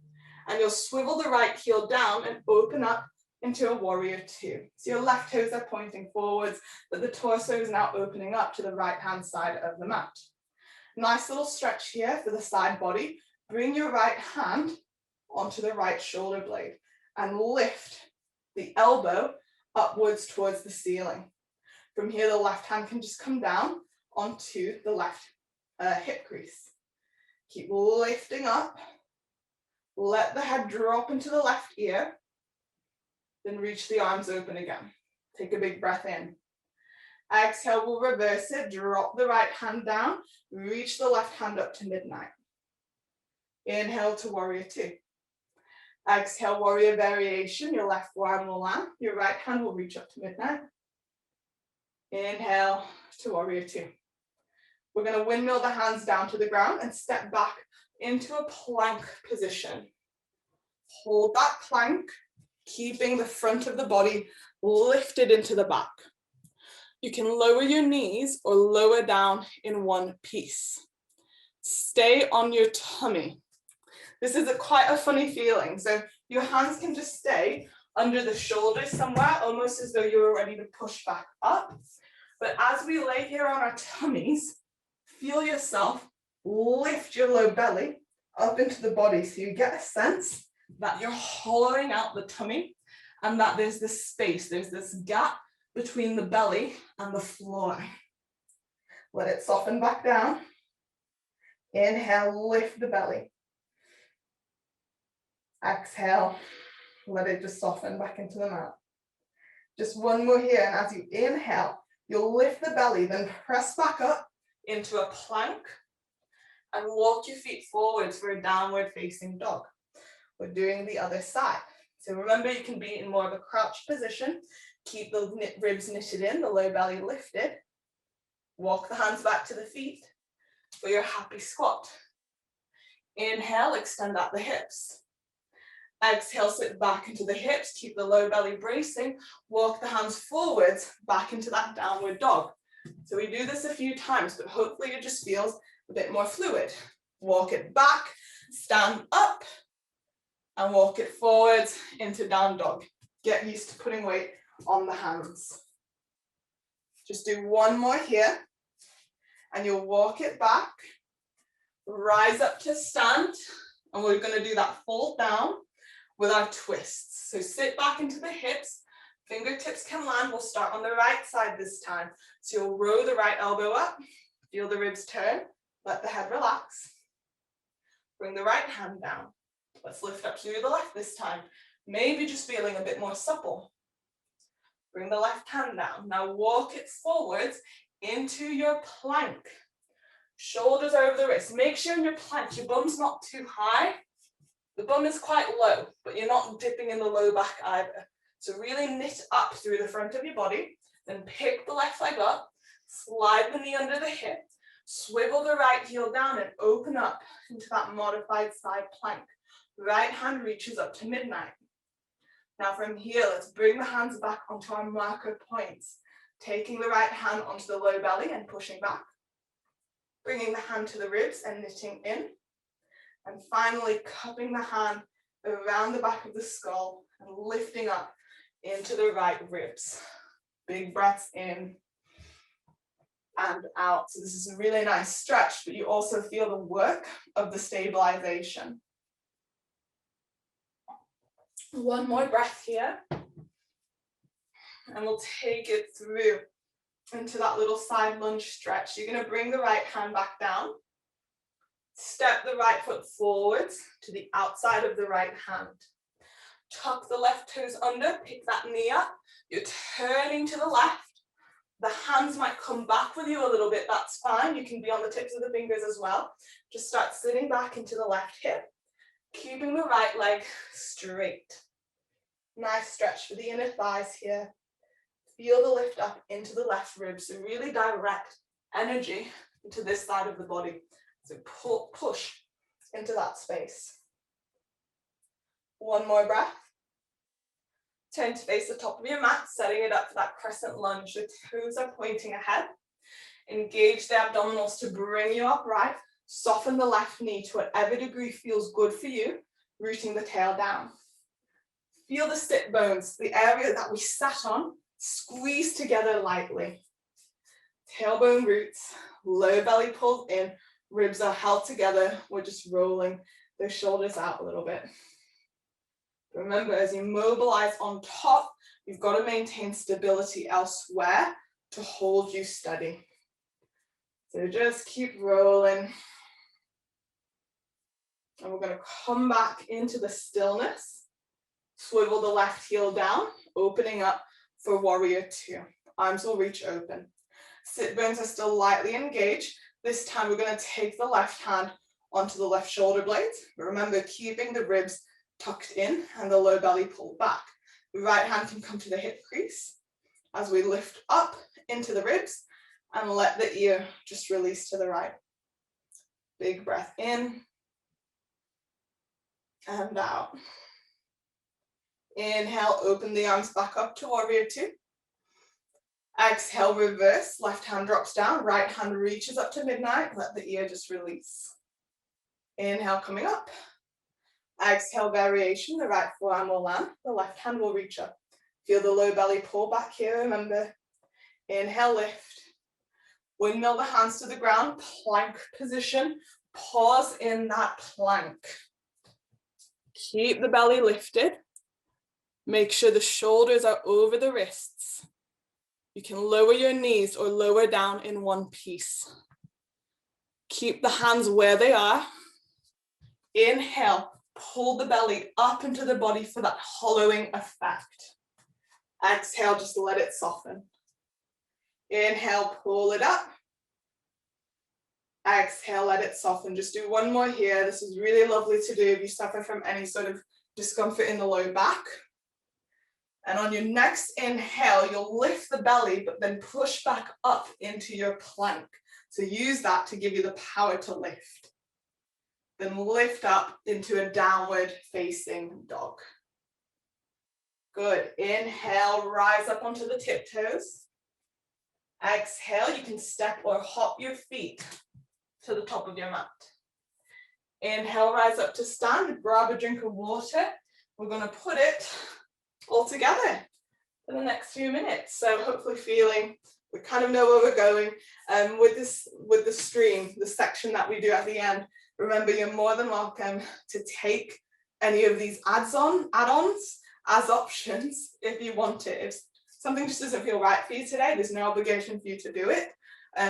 and you'll swivel the right heel down and open up into a warrior two. So your left toes are pointing forwards, but the torso is now opening up to the right hand side of the mat. Nice little stretch here for the side body. Bring your right hand onto the right shoulder blade and lift the elbow upwards towards the ceiling. From here, the left hand can just come down onto the left hip crease. Keep lifting up. Let the head drop into the left ear. Then reach the arms open again. Take a big breath in. Exhale, we'll reverse it. Drop the right hand down. Reach the left hand up to midnight. Inhale to warrior two. Exhale, warrior variation. Your left forearm will land. Your right hand will reach up to midnight. Inhale to warrior two. We're going to windmill the hands down to the ground and step back into a plank position. Hold that plank, keeping the front of the body lifted into the back. You can lower your knees or lower down in one piece. Stay on your tummy. This is quite a funny feeling. So your hands can just stay under the shoulders somewhere, almost as though you're ready to push back up. But as we lay here on our tummies, feel yourself lift your low belly up into the body so you get a sense that you're hollowing out the tummy and that there's this space, there's this gap between the belly and the floor. Let it soften back down. Inhale, lift the belly. Exhale, let it just soften back into the mat. Just one more here, and as you inhale, you'll lift the belly, then press back up into a plank and walk your feet forwards for a downward facing dog. We're doing the other side. So remember, you can be in more of a crouched position. Keep the ribs knitted in, the low belly lifted. Walk the hands back to the feet for your happy squat. Inhale, extend out the hips. Exhale, sit back into the hips, keep the low belly bracing. Walk the hands forwards, back into that downward dog. So we do this a few times, but hopefully it just feels a bit more fluid. Walk it back, stand up, and walk it forwards into down dog. Get used to putting weight on the hands. Just do one more here, and you'll walk it back, rise up to stand, and we're going to do that fold down with our twists. So sit back into the hips, fingertips can land. We'll start on the right side this time. So you'll row the right elbow up, feel the ribs turn, let the head relax. Bring the right hand down. Let's lift up to the left this time. Maybe just feeling a bit more supple. Bring the left hand down. Now walk it forwards into your plank. Shoulders over the wrist. Make sure in your plank, your bum's not too high. The bum is quite low, but you're not dipping in the low back either. So really knit up through the front of your body, then pick the left leg up, slide the knee under the hip, swivel the right heel down and open up into that modified side plank. Right hand reaches up to midnight. Now from here, let's bring the hands back onto our marker points, taking the right hand onto the low belly and pushing back, bringing the hand to the ribs and knitting in, and finally cupping the hand around the back of the skull and lifting up into the right ribs. Big breaths in and out. So this is a really nice stretch, but you also feel the work of the stabilization. One more breath here. And we'll take it through into that little side lunge stretch. You're going to bring the right hand back down. Step the right foot forwards to the outside of the right hand. Tuck the left toes under, pick that knee up. You're turning to the left. The hands might come back with you a little bit, that's fine. You can be on the tips of the fingers as well. Just start sitting back into the left hip, keeping the right leg straight. Nice stretch for the inner thighs here. Feel the lift up into the left rib, so really direct energy into this side of the body. So push into that space. One more breath. Turn to face the top of your mat, setting it up for that crescent lunge. The toes are pointing ahead. Engage the abdominals to bring you upright. Soften the left knee to whatever degree feels good for you, rooting the tail down. Feel the sit bones, the area that we sat on, squeeze together lightly. Tailbone roots, low belly pulled in, ribs are held together. We're just rolling those shoulders out a little bit. Remember, as you mobilize on top, you've got to maintain stability elsewhere to hold you steady. So just keep rolling. And we're going to come back into the stillness. Swivel the left heel down, opening up for warrior two. Arms will reach open. Sit bones are still lightly engaged. This time we're going to take the left hand onto the left shoulder blades. But remember, keeping the ribs tucked in and the low belly pulled back. The right hand can come to the hip crease as we lift up into the ribs and let the ear just release to the right. Big breath in and out. Inhale, open the arms back up to warrior two. Exhale, reverse, left hand drops down, right hand reaches up to midnight, let the ear just release. Inhale, coming up. Exhale, variation, the right forearm will land, the left hand will reach up. Feel the low belly pull back here, remember. Inhale, lift. Windmill the hands to the ground, plank position. Pause in that plank. Keep the belly lifted. Make sure the shoulders are over the wrists. You can lower your knees or lower down in one piece. Keep the hands where they are. Inhale, pull the belly up into the body for that hollowing effect. Exhale, just let it soften. Inhale, pull it up. Exhale, let it soften. Just do one more here. This is really lovely to do if you suffer from any sort of discomfort in the low back. And on your next inhale, you'll lift the belly, but then push back up into your plank. So use that to give you the power to lift. Then lift up into a downward facing dog. Good. Inhale, rise up onto the tiptoes. Exhale, you can step or hop your feet to the top of your mat. Inhale, rise up to stand, grab a drink of water. We're going to put it all together for the next few minutes. So hopefully feeling, we kind of know where we're going. With the stream, the section that we do at the end, remember you're more than welcome to take any of these add-ons as options if you want it. If something just doesn't feel right for you today, there's no obligation for you to do it.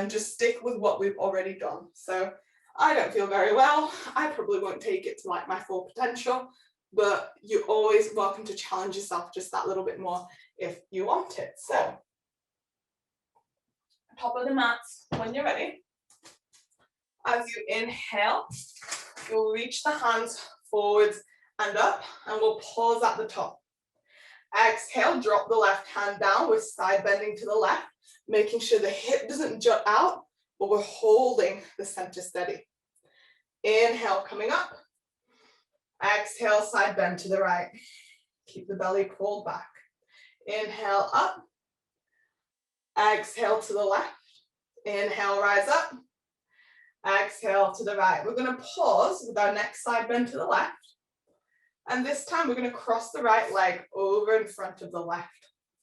Just stick with what we've already done. So I don't feel very well. I probably won't take it to like my full potential, but you're always welcome to challenge yourself just that little bit more if you want it. So top of the mats when you're ready. As you inhale, you'll reach the hands forwards and up, and we'll pause at the top. Exhale, drop the left hand down with side bending to the left, making sure the hip doesn't jut out, but we're holding the center steady. Inhale, coming up. Exhale, side bend to the right. Keep the belly pulled back. Inhale, up. Exhale to the left. Inhale, rise up. Exhale to the right. We're going to pause with our next side bend to the left. And this time we're going to cross the right leg over in front of the left,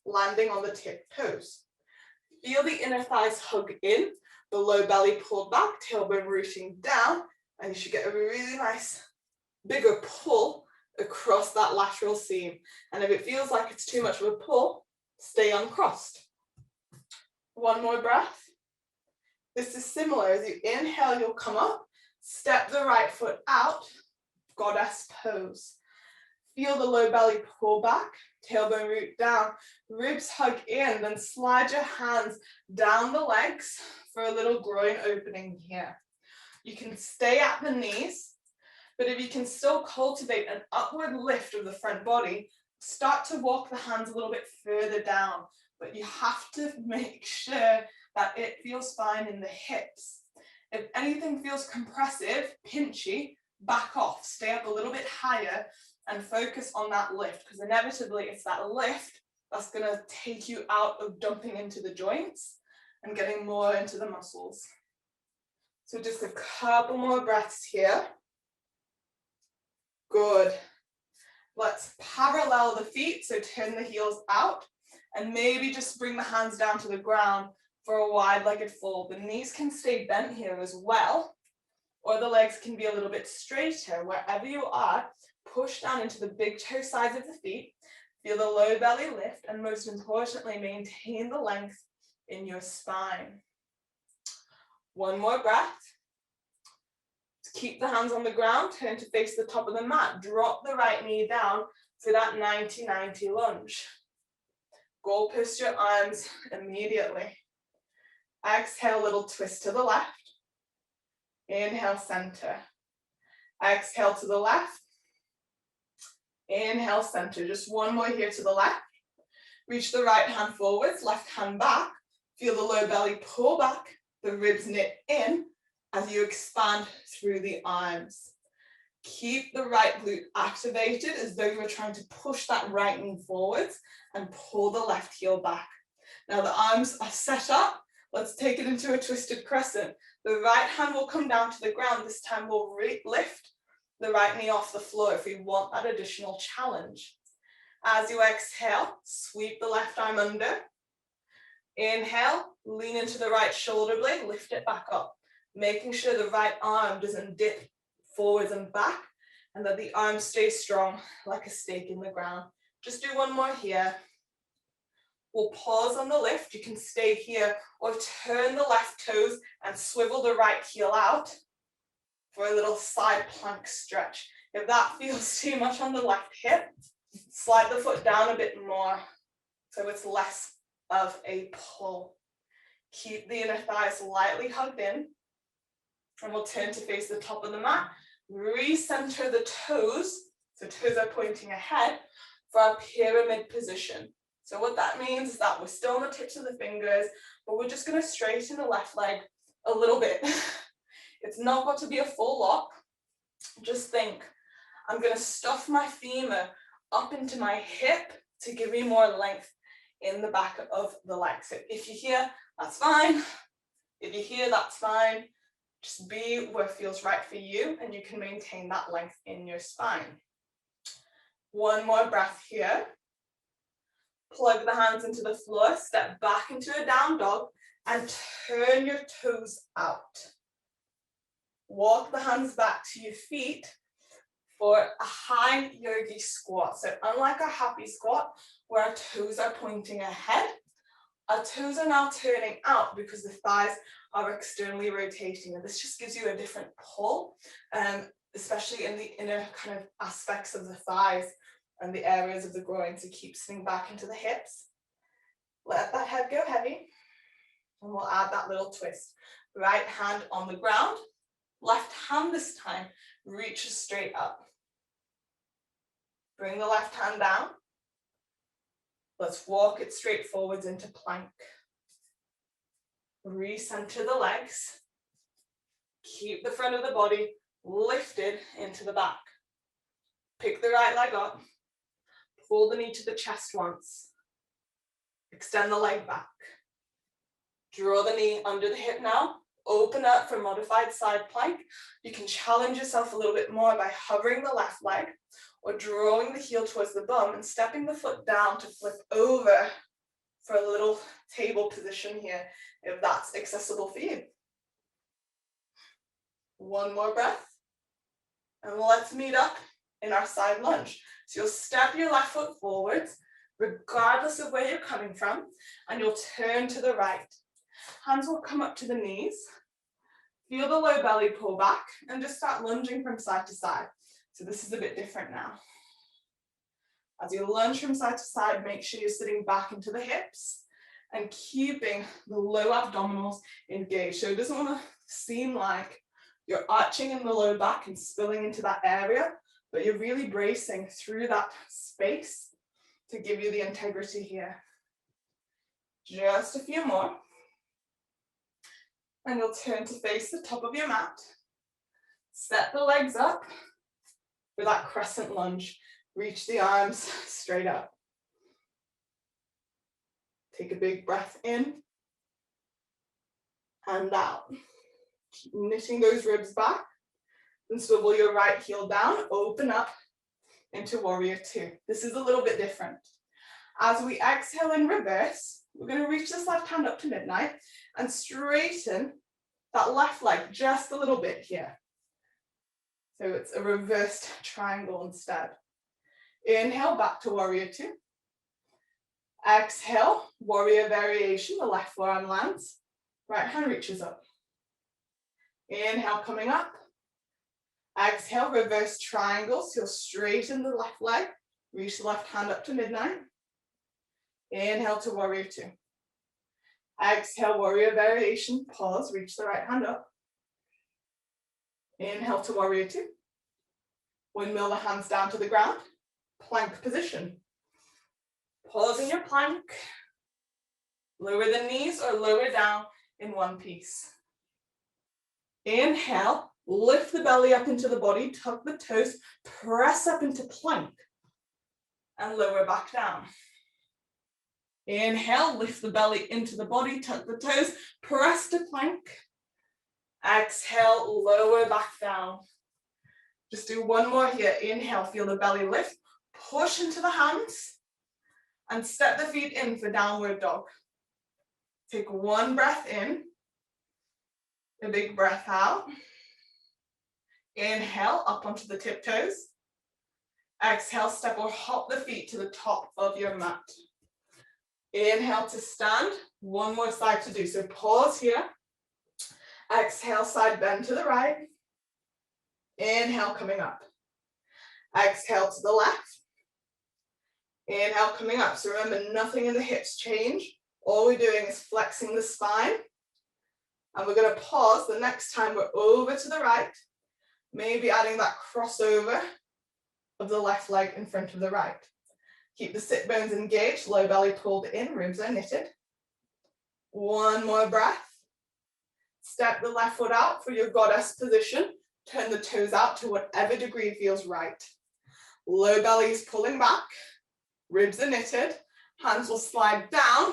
landing on the tip toes. Feel the inner thighs hug in, the low belly pulled back, tailbone rooting down, and you should get a really nice bigger pull across that lateral seam. And if it feels like it's too much of a pull, stay uncrossed. One more breath. This is similar. As you inhale, you'll come up, step the right foot out, goddess pose. Feel the low belly pull back, tailbone root down, ribs hug in, then slide your hands down the legs for a little groin opening here. You can stay at the knees, but if you can still cultivate an upward lift of the front body, start to walk the hands a little bit further down, but you have to make sure that it feels fine in the hips. If anything feels compressive, pinchy, back off, stay up a little bit higher and focus on that lift, because inevitably it's that lift that's going to take you out of dumping into the joints and getting more into the muscles. So just a couple more breaths here. Good. Let's parallel the feet, so turn the heels out and maybe just bring the hands down to the ground for a wide-legged fold. The knees can stay bent here as well, or the legs can be a little bit straighter. Wherever you are, push down into the big toe sides of the feet, feel the low belly lift, and most importantly, maintain the length in your spine. One more breath. Keep the hands on the ground, turn to face the top of the mat, drop the right knee down for that 90-90 lunge. Goalpost your arms immediately. Exhale, little twist to the left. Inhale, center. Exhale to the left. Inhale, center. Just one more here to the left. Reach the right hand forwards, left hand back. Feel the low belly pull back, the ribs knit in as you expand through the arms. Keep the right glute activated as though you were trying to push that right knee forwards and pull the left heel back. Now the arms are set up. Let's take it into a twisted crescent. The right hand will come down to the ground. This time we'll lift the right knee off the floor if we want that additional challenge. As you exhale, sweep the left arm under. Inhale, lean into the right shoulder blade, lift it back up, making sure the right arm doesn't dip forwards and back, and that the arm stays strong like a stake in the ground. Just do one more here. We'll pause on the lift. You can stay here or turn the left toes and swivel the right heel out for a little side plank stretch. If that feels too much on the left hip, slide the foot down a bit more so it's less of a pull. Keep the inner thighs lightly hugged in, and we'll turn to face the top of the mat. Recenter the toes So toes are pointing ahead for our pyramid position. So what that means is that we're still on the tips of the fingers, but we're just going to straighten the left leg a little bit. It's not got to be a full lock. Just think, I'm going to stuff my femur up into my hip to give me more length in the back of the leg. So if you're here, that's fine. If you're here, that's fine. Just be where it feels right for you, and you can maintain that length in your spine. One more breath here. Plug the hands into the floor, step back into a down dog, and turn your toes out. Walk the hands back to your feet for a high yogi squat. So unlike a happy squat, where our toes are pointing ahead, our toes are now turning out because the thighs are externally rotating. And this just gives you a different pull, especially in the inner kind of aspects of the thighs and the areas of the groin. So keep sitting back into the hips. Let that head go heavy. And we'll add that little twist. Right hand on the ground. Left hand this time reaches straight up. Bring the left hand down. Let's walk it straight forwards into plank. Recenter the legs. Keep the front of the body lifted into the back. Pick the right leg up. Pull the knee to the chest once. Extend the leg back. Draw the knee under the hip now. Open up for modified side plank. You can challenge yourself a little bit more by hovering the left leg or drawing the heel towards the bum and stepping the foot down to flip over for a little table position here, if that's accessible for you. One more breath. And let's meet up in our side lunge. So you'll step your left foot forwards, regardless of where you're coming from, and you'll turn to the right. Hands will come up to the knees. Feel the low belly pull back and just start lunging from side to side. So this is a bit different now. As you lunge from side to side, make sure you're sitting back into the hips and keeping the low abdominals engaged. So it doesn't want to seem like you're arching in the low back and spilling into that area, but you're really bracing through that space to give you the integrity here. Just a few more. And you'll turn to face the top of your mat. Step the legs up for that crescent lunge. Reach the arms straight up. Take a big breath in and out. Keep knitting those ribs back. And swivel your right heel down, open up into warrior two. This is a little bit different. As we exhale in reverse, we're going to reach this left hand up to midnight and straighten that left leg just a little bit here. So it's a reversed triangle instead. Inhale, back to warrior two. Exhale, warrior variation, the left forearm lands, right hand reaches up. Inhale, coming up. Exhale, reverse triangles. You'll straighten the left leg, reach the left hand up to midnight. Inhale to warrior two. Exhale, warrior variation, pause, reach the right hand up. Inhale to warrior two. Windmill the hands down to the ground, plank position. Pause in your plank. Lower the knees or lower down in one piece. Inhale, lift the belly up into the body, tuck the toes, press up into plank, and lower back down. Inhale, lift the belly into the body, tuck the toes, press to plank. Exhale, lower back down. Just do one more here. Inhale, feel the belly lift, push into the hands, and step the feet in for downward dog. Take one breath in, a big breath out. Inhale, up onto the tiptoes. Exhale, step or hop the feet to the top of your mat. Inhale to stand, one more side to do. So pause here. Exhale, side bend to the right. Inhale, coming up. Exhale to the left. Inhale, coming up. So remember, nothing in the hips change. All we're doing is flexing the spine. And we're going to pause the next time we're over to the right. Maybe adding that crossover of the left leg in front of the right. Keep the sit bones engaged, low belly pulled in, ribs are knitted. One more breath. Step the left foot out for your goddess position. Turn the toes out to whatever degree feels right. Low belly is pulling back, ribs are knitted, hands will slide down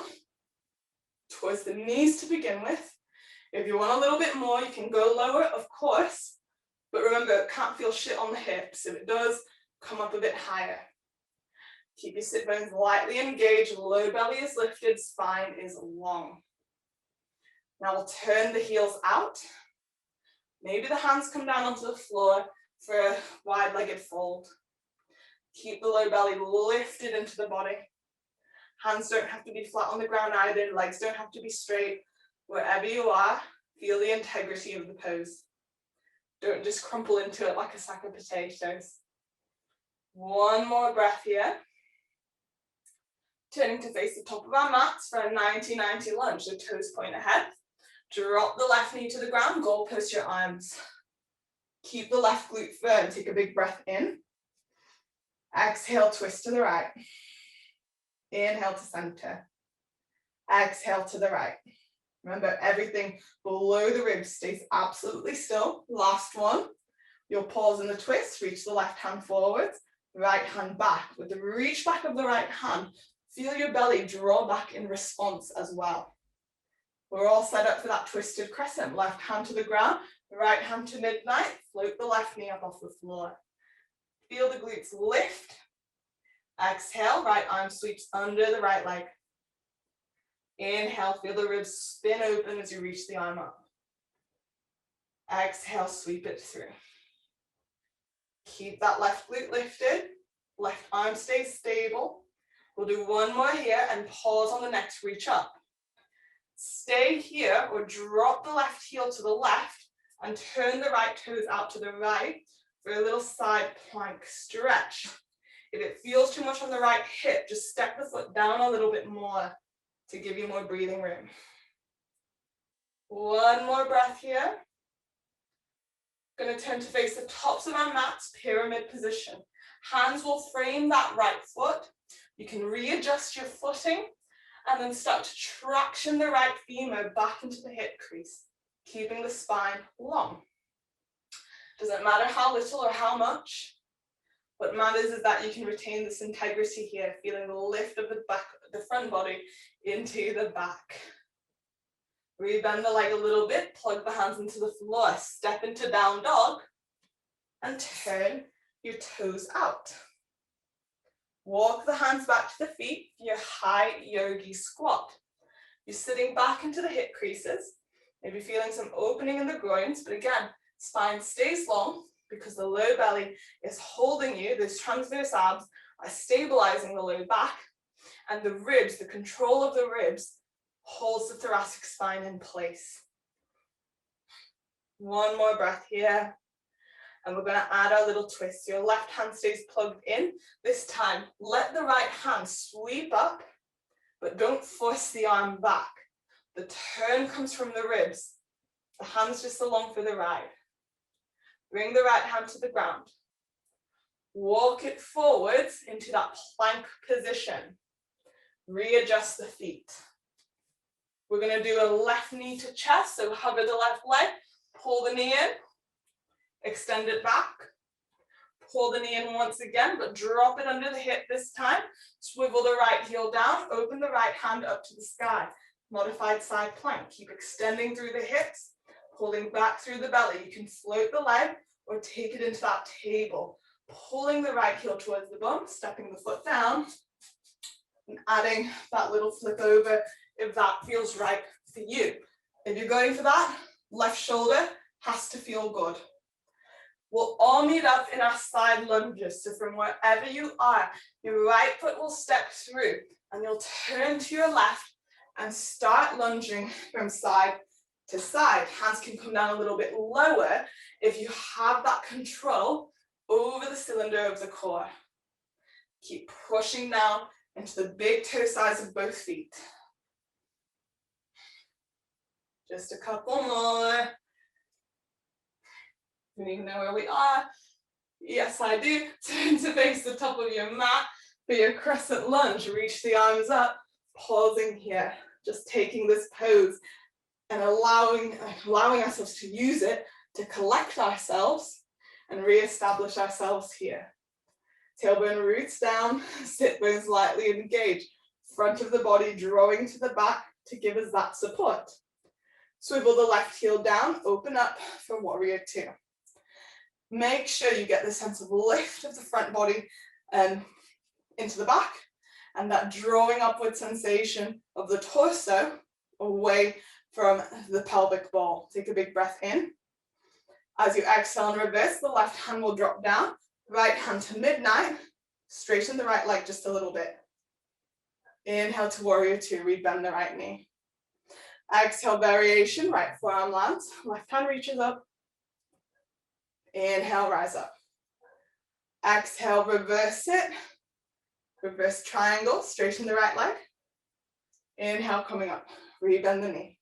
towards the knees to begin with. If you want a little bit more, you can go lower, of course, but remember, it can't feel shit on the hips. If it does, come up a bit higher. Keep your sit bones lightly engaged, low belly is lifted, spine is long. Now we'll turn the heels out. Maybe the hands come down onto the floor for a wide-legged fold. Keep the low belly lifted into the body. Hands don't have to be flat on the ground either, legs don't have to be straight. Wherever you are, feel the integrity of the pose. Don't just crumple into it like a sack of potatoes. One more breath here. Turning to face the top of our mats for a 90-90 lunge, so toes point ahead. Drop the left knee to the ground, goalpost your arms. Keep the left glute firm, take a big breath in. Exhale, twist to the right. Inhale to center. Exhale to the right. Remember, everything below the ribs stays absolutely still. Last one. You'll pause in the twist, reach the left hand forwards, right hand back. With the reach back of the right hand, feel your belly draw back in response as well. We're all set up for that twisted crescent. Left hand to the ground, right hand to midnight. Float the left knee up off the floor. Feel the glutes lift. Exhale, right arm sweeps under the right leg. Inhale, feel the ribs spin open as you reach the arm up. Exhale, sweep it through. Keep that left glute lifted. Left arm stays stable. We'll do one more here and pause on the next reach up. Stay here or drop the left heel to the left and turn the right toes out to the right for a little side plank stretch. If it feels too much on the right hip, just step the foot down a little bit more to give you more breathing room. One more breath here. Going to turn to face the tops of our mats, pyramid position. Hands will frame that right foot. You can readjust your footing and then start to traction the right femur back into the hip crease, keeping the spine long. Doesn't matter how little or how much. What matters is that you can retain this integrity here, feeling the lift of the back, the front body into the back. Rebend the leg a little bit, plug the hands into the floor, step into down dog, and turn your toes out. Walk the hands back to the feet for your high yogi squat. You're sitting back into the hip creases, maybe feeling some opening in the groins, but again, spine stays long because the low belly is holding you. Those transverse abs are stabilizing the low back, and the ribs, the control of the ribs, holds the thoracic spine in place. One more breath here. And we're going to add our little twist. Your left hand stays plugged in. This time, let the right hand sweep up, but don't force the arm back. The turn comes from the ribs. The hand's just along for the ride. Bring the right hand to the ground. Walk it forwards into that plank position. Readjust the feet. We're going to do a left knee to chest, so hover the left leg, pull the knee in, extend it back, pull the knee in once again, but drop it under the hip this time. Swivel the right heel down, open the right hand up to the sky. Modified side plank. Keep extending through the hips, pulling back through the belly. You can float the leg or take it into that table. Pulling the right heel towards the bum, stepping the foot down, and adding that little flip over if that feels right for you. If you're going for that, left shoulder has to feel good. We'll all meet up in our side lunges. So from wherever you are, your right foot will step through and you'll turn to your left and start lunging from side to side. Hands can come down a little bit lower if you have that control over the cylinder of the core. Keep pushing down into the big toe sides of both feet. Just a couple more. We need to know where we are. Yes, I do. Turn to face the top of your mat for your crescent lunge. Reach the arms up, pausing here, just taking this pose and allowing ourselves to use it to collect ourselves and re-establish ourselves here. Tailbone roots down, sit bones lightly engaged. Front of the body drawing to the back to give us that support. Swivel the left heel down, open up for warrior two. Make sure you get the sense of lift of the front body into the back and that drawing upward sensation of the torso away from the pelvic ball. Take a big breath in. As you exhale and reverse, the left hand will drop down, right hand to midnight, straighten the right leg just a little bit. Inhale to warrior two, rebend the right knee. Exhale, variation, right forearm lands, left hand reaches up. Inhale, rise up. Exhale, reverse it. Reverse triangle, straighten the right leg. Inhale, coming up, rebend the knee.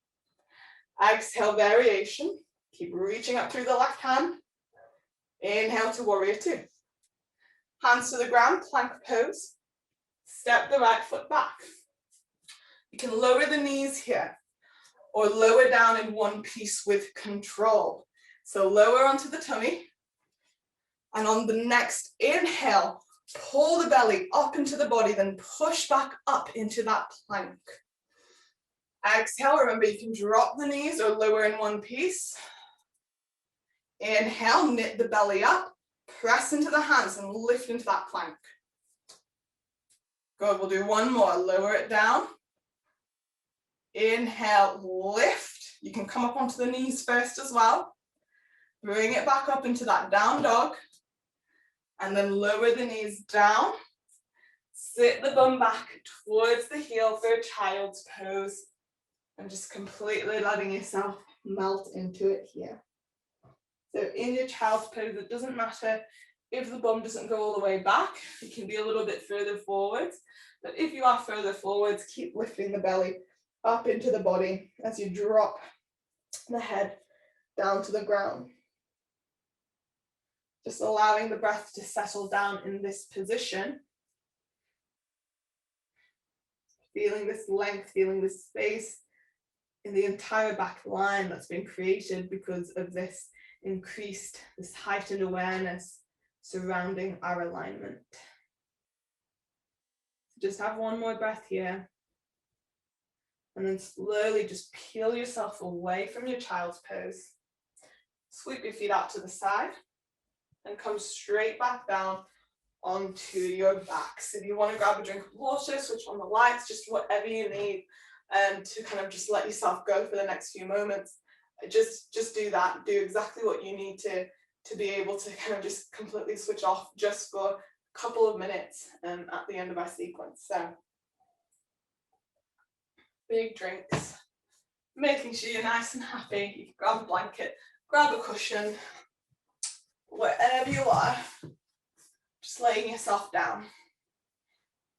Exhale, variation. Keep reaching up through the left hand. Inhale to warrior two. Hands to the ground, plank pose. Step the right foot back. You can lower the knees here or lower down in one piece with control. So lower onto the tummy. And on the next inhale, pull the belly up into the body, then push back up into that plank. Exhale, remember you can drop the knees or lower in one piece. Inhale, knit the belly up, press into the hands and lift into that plank. Good, we'll do one more, lower it down. Inhale, lift. You can come up onto the knees first as well. Bring it back up into that down dog. And then lower the knees down. Sit the bum back towards the heel for a child's pose. And just completely letting yourself melt into it here. So in your child's pose, it doesn't matter if the bum doesn't go all the way back. It can be a little bit further forwards. But if you are further forwards, keep lifting the belly up into the body as you drop the head down to the ground. Just allowing the breath to settle down in this position. Feeling this length, feeling this space in the entire back line that's been created because of this increased, this heightened awareness surrounding our alignment. Just have one more breath here. And then slowly just peel yourself away from your child's pose. Sweep your feet out to the side and come straight back down onto your back. So if you want to grab a drink of water, switch on the lights, just whatever you need to kind of just let yourself go for the next few moments. Just do that. Do exactly what you need to be able to kind of just completely switch off just for a couple of minutes at the end of our sequence. So big drinks, making sure you're nice and happy. You can grab a blanket, grab a cushion, wherever you are, just laying yourself down.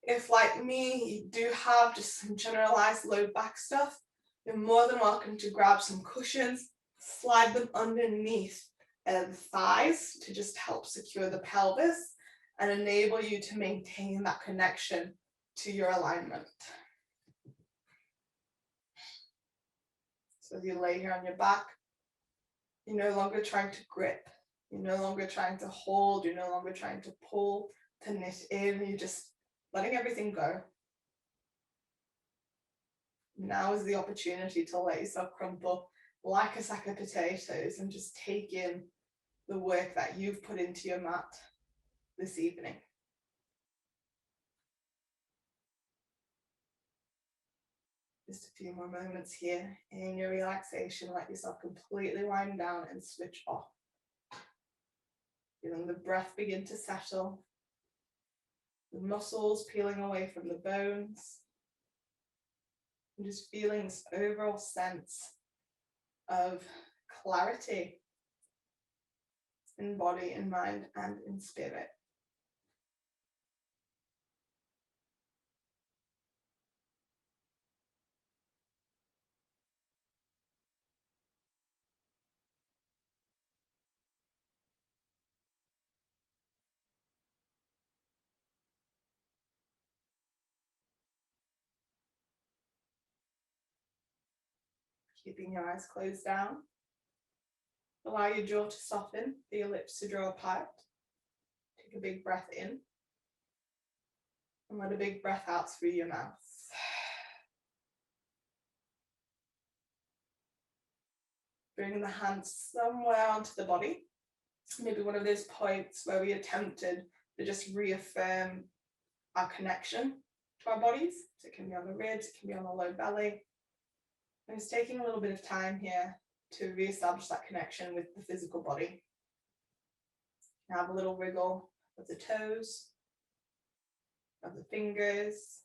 If, like me, you do have just some generalized low back stuff, you're more than welcome to grab some cushions, slide them underneath the thighs to just help secure the pelvis and enable you to maintain that connection to your alignment. So as you lay here on your back, you're no longer trying to grip, you're no longer trying to hold, you're no longer trying to pull, to knit in, you're just letting everything go. Now is the opportunity to let yourself crumple like a sack of potatoes and just take in the work that you've put into your mat this evening. Just a few more moments here in your relaxation. Let yourself completely wind down and switch off. Feeling the breath begin to settle. The muscles peeling away from the bones. And just feeling this overall sense of clarity in body, in mind, and in spirit. keeping your eyes closed down. Allow your jaw to soften, for your lips to draw apart. Take a big breath in and let a big breath out through your mouth. Bring the hands somewhere onto the body. Maybe one of those points where we attempted to just reaffirm our connection to our bodies. So it can be on the ribs, it can be on the low belly. And it's taking a little bit of time here to reestablish that connection with the physical body. Have a little wriggle of the toes, of the fingers.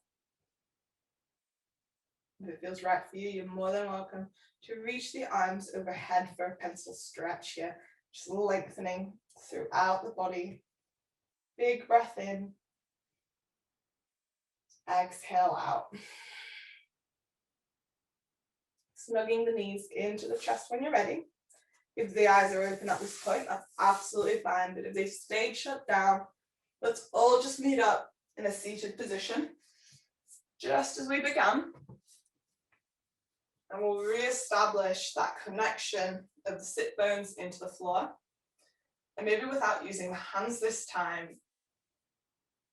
If it feels right for you, you're more than welcome to reach the arms overhead for a pencil stretch here, just lengthening throughout the body. Big breath in. Exhale out. Snugging the knees into the chest when you're ready. If the eyes are open at this point, that's absolutely fine, but if they stayed shut down, let's all just meet up in a seated position, just as we began. And we'll re-establish that connection of the sit bones into the floor. And maybe without using the hands this time,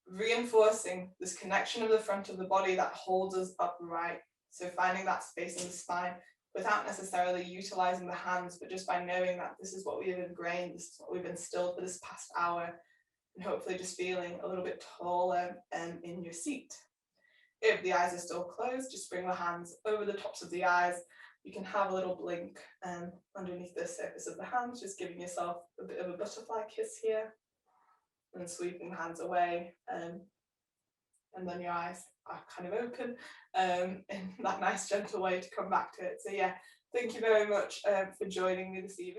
reinforcing this connection of the front of the body that holds us upright. So finding that space in the spine without necessarily utilizing the hands, but just by knowing that this is what we have ingrained, this is what we've instilled for this past hour, and hopefully just feeling a little bit taller in your seat. If the eyes are still closed, just bring the hands over the tops of the eyes. You can have a little blink underneath the surface of the hands, just giving yourself a bit of a butterfly kiss here, and sweeping the hands away. And then your eyes are kind of open in that nice gentle way to come back to it. So yeah, thank you very much for joining me this evening.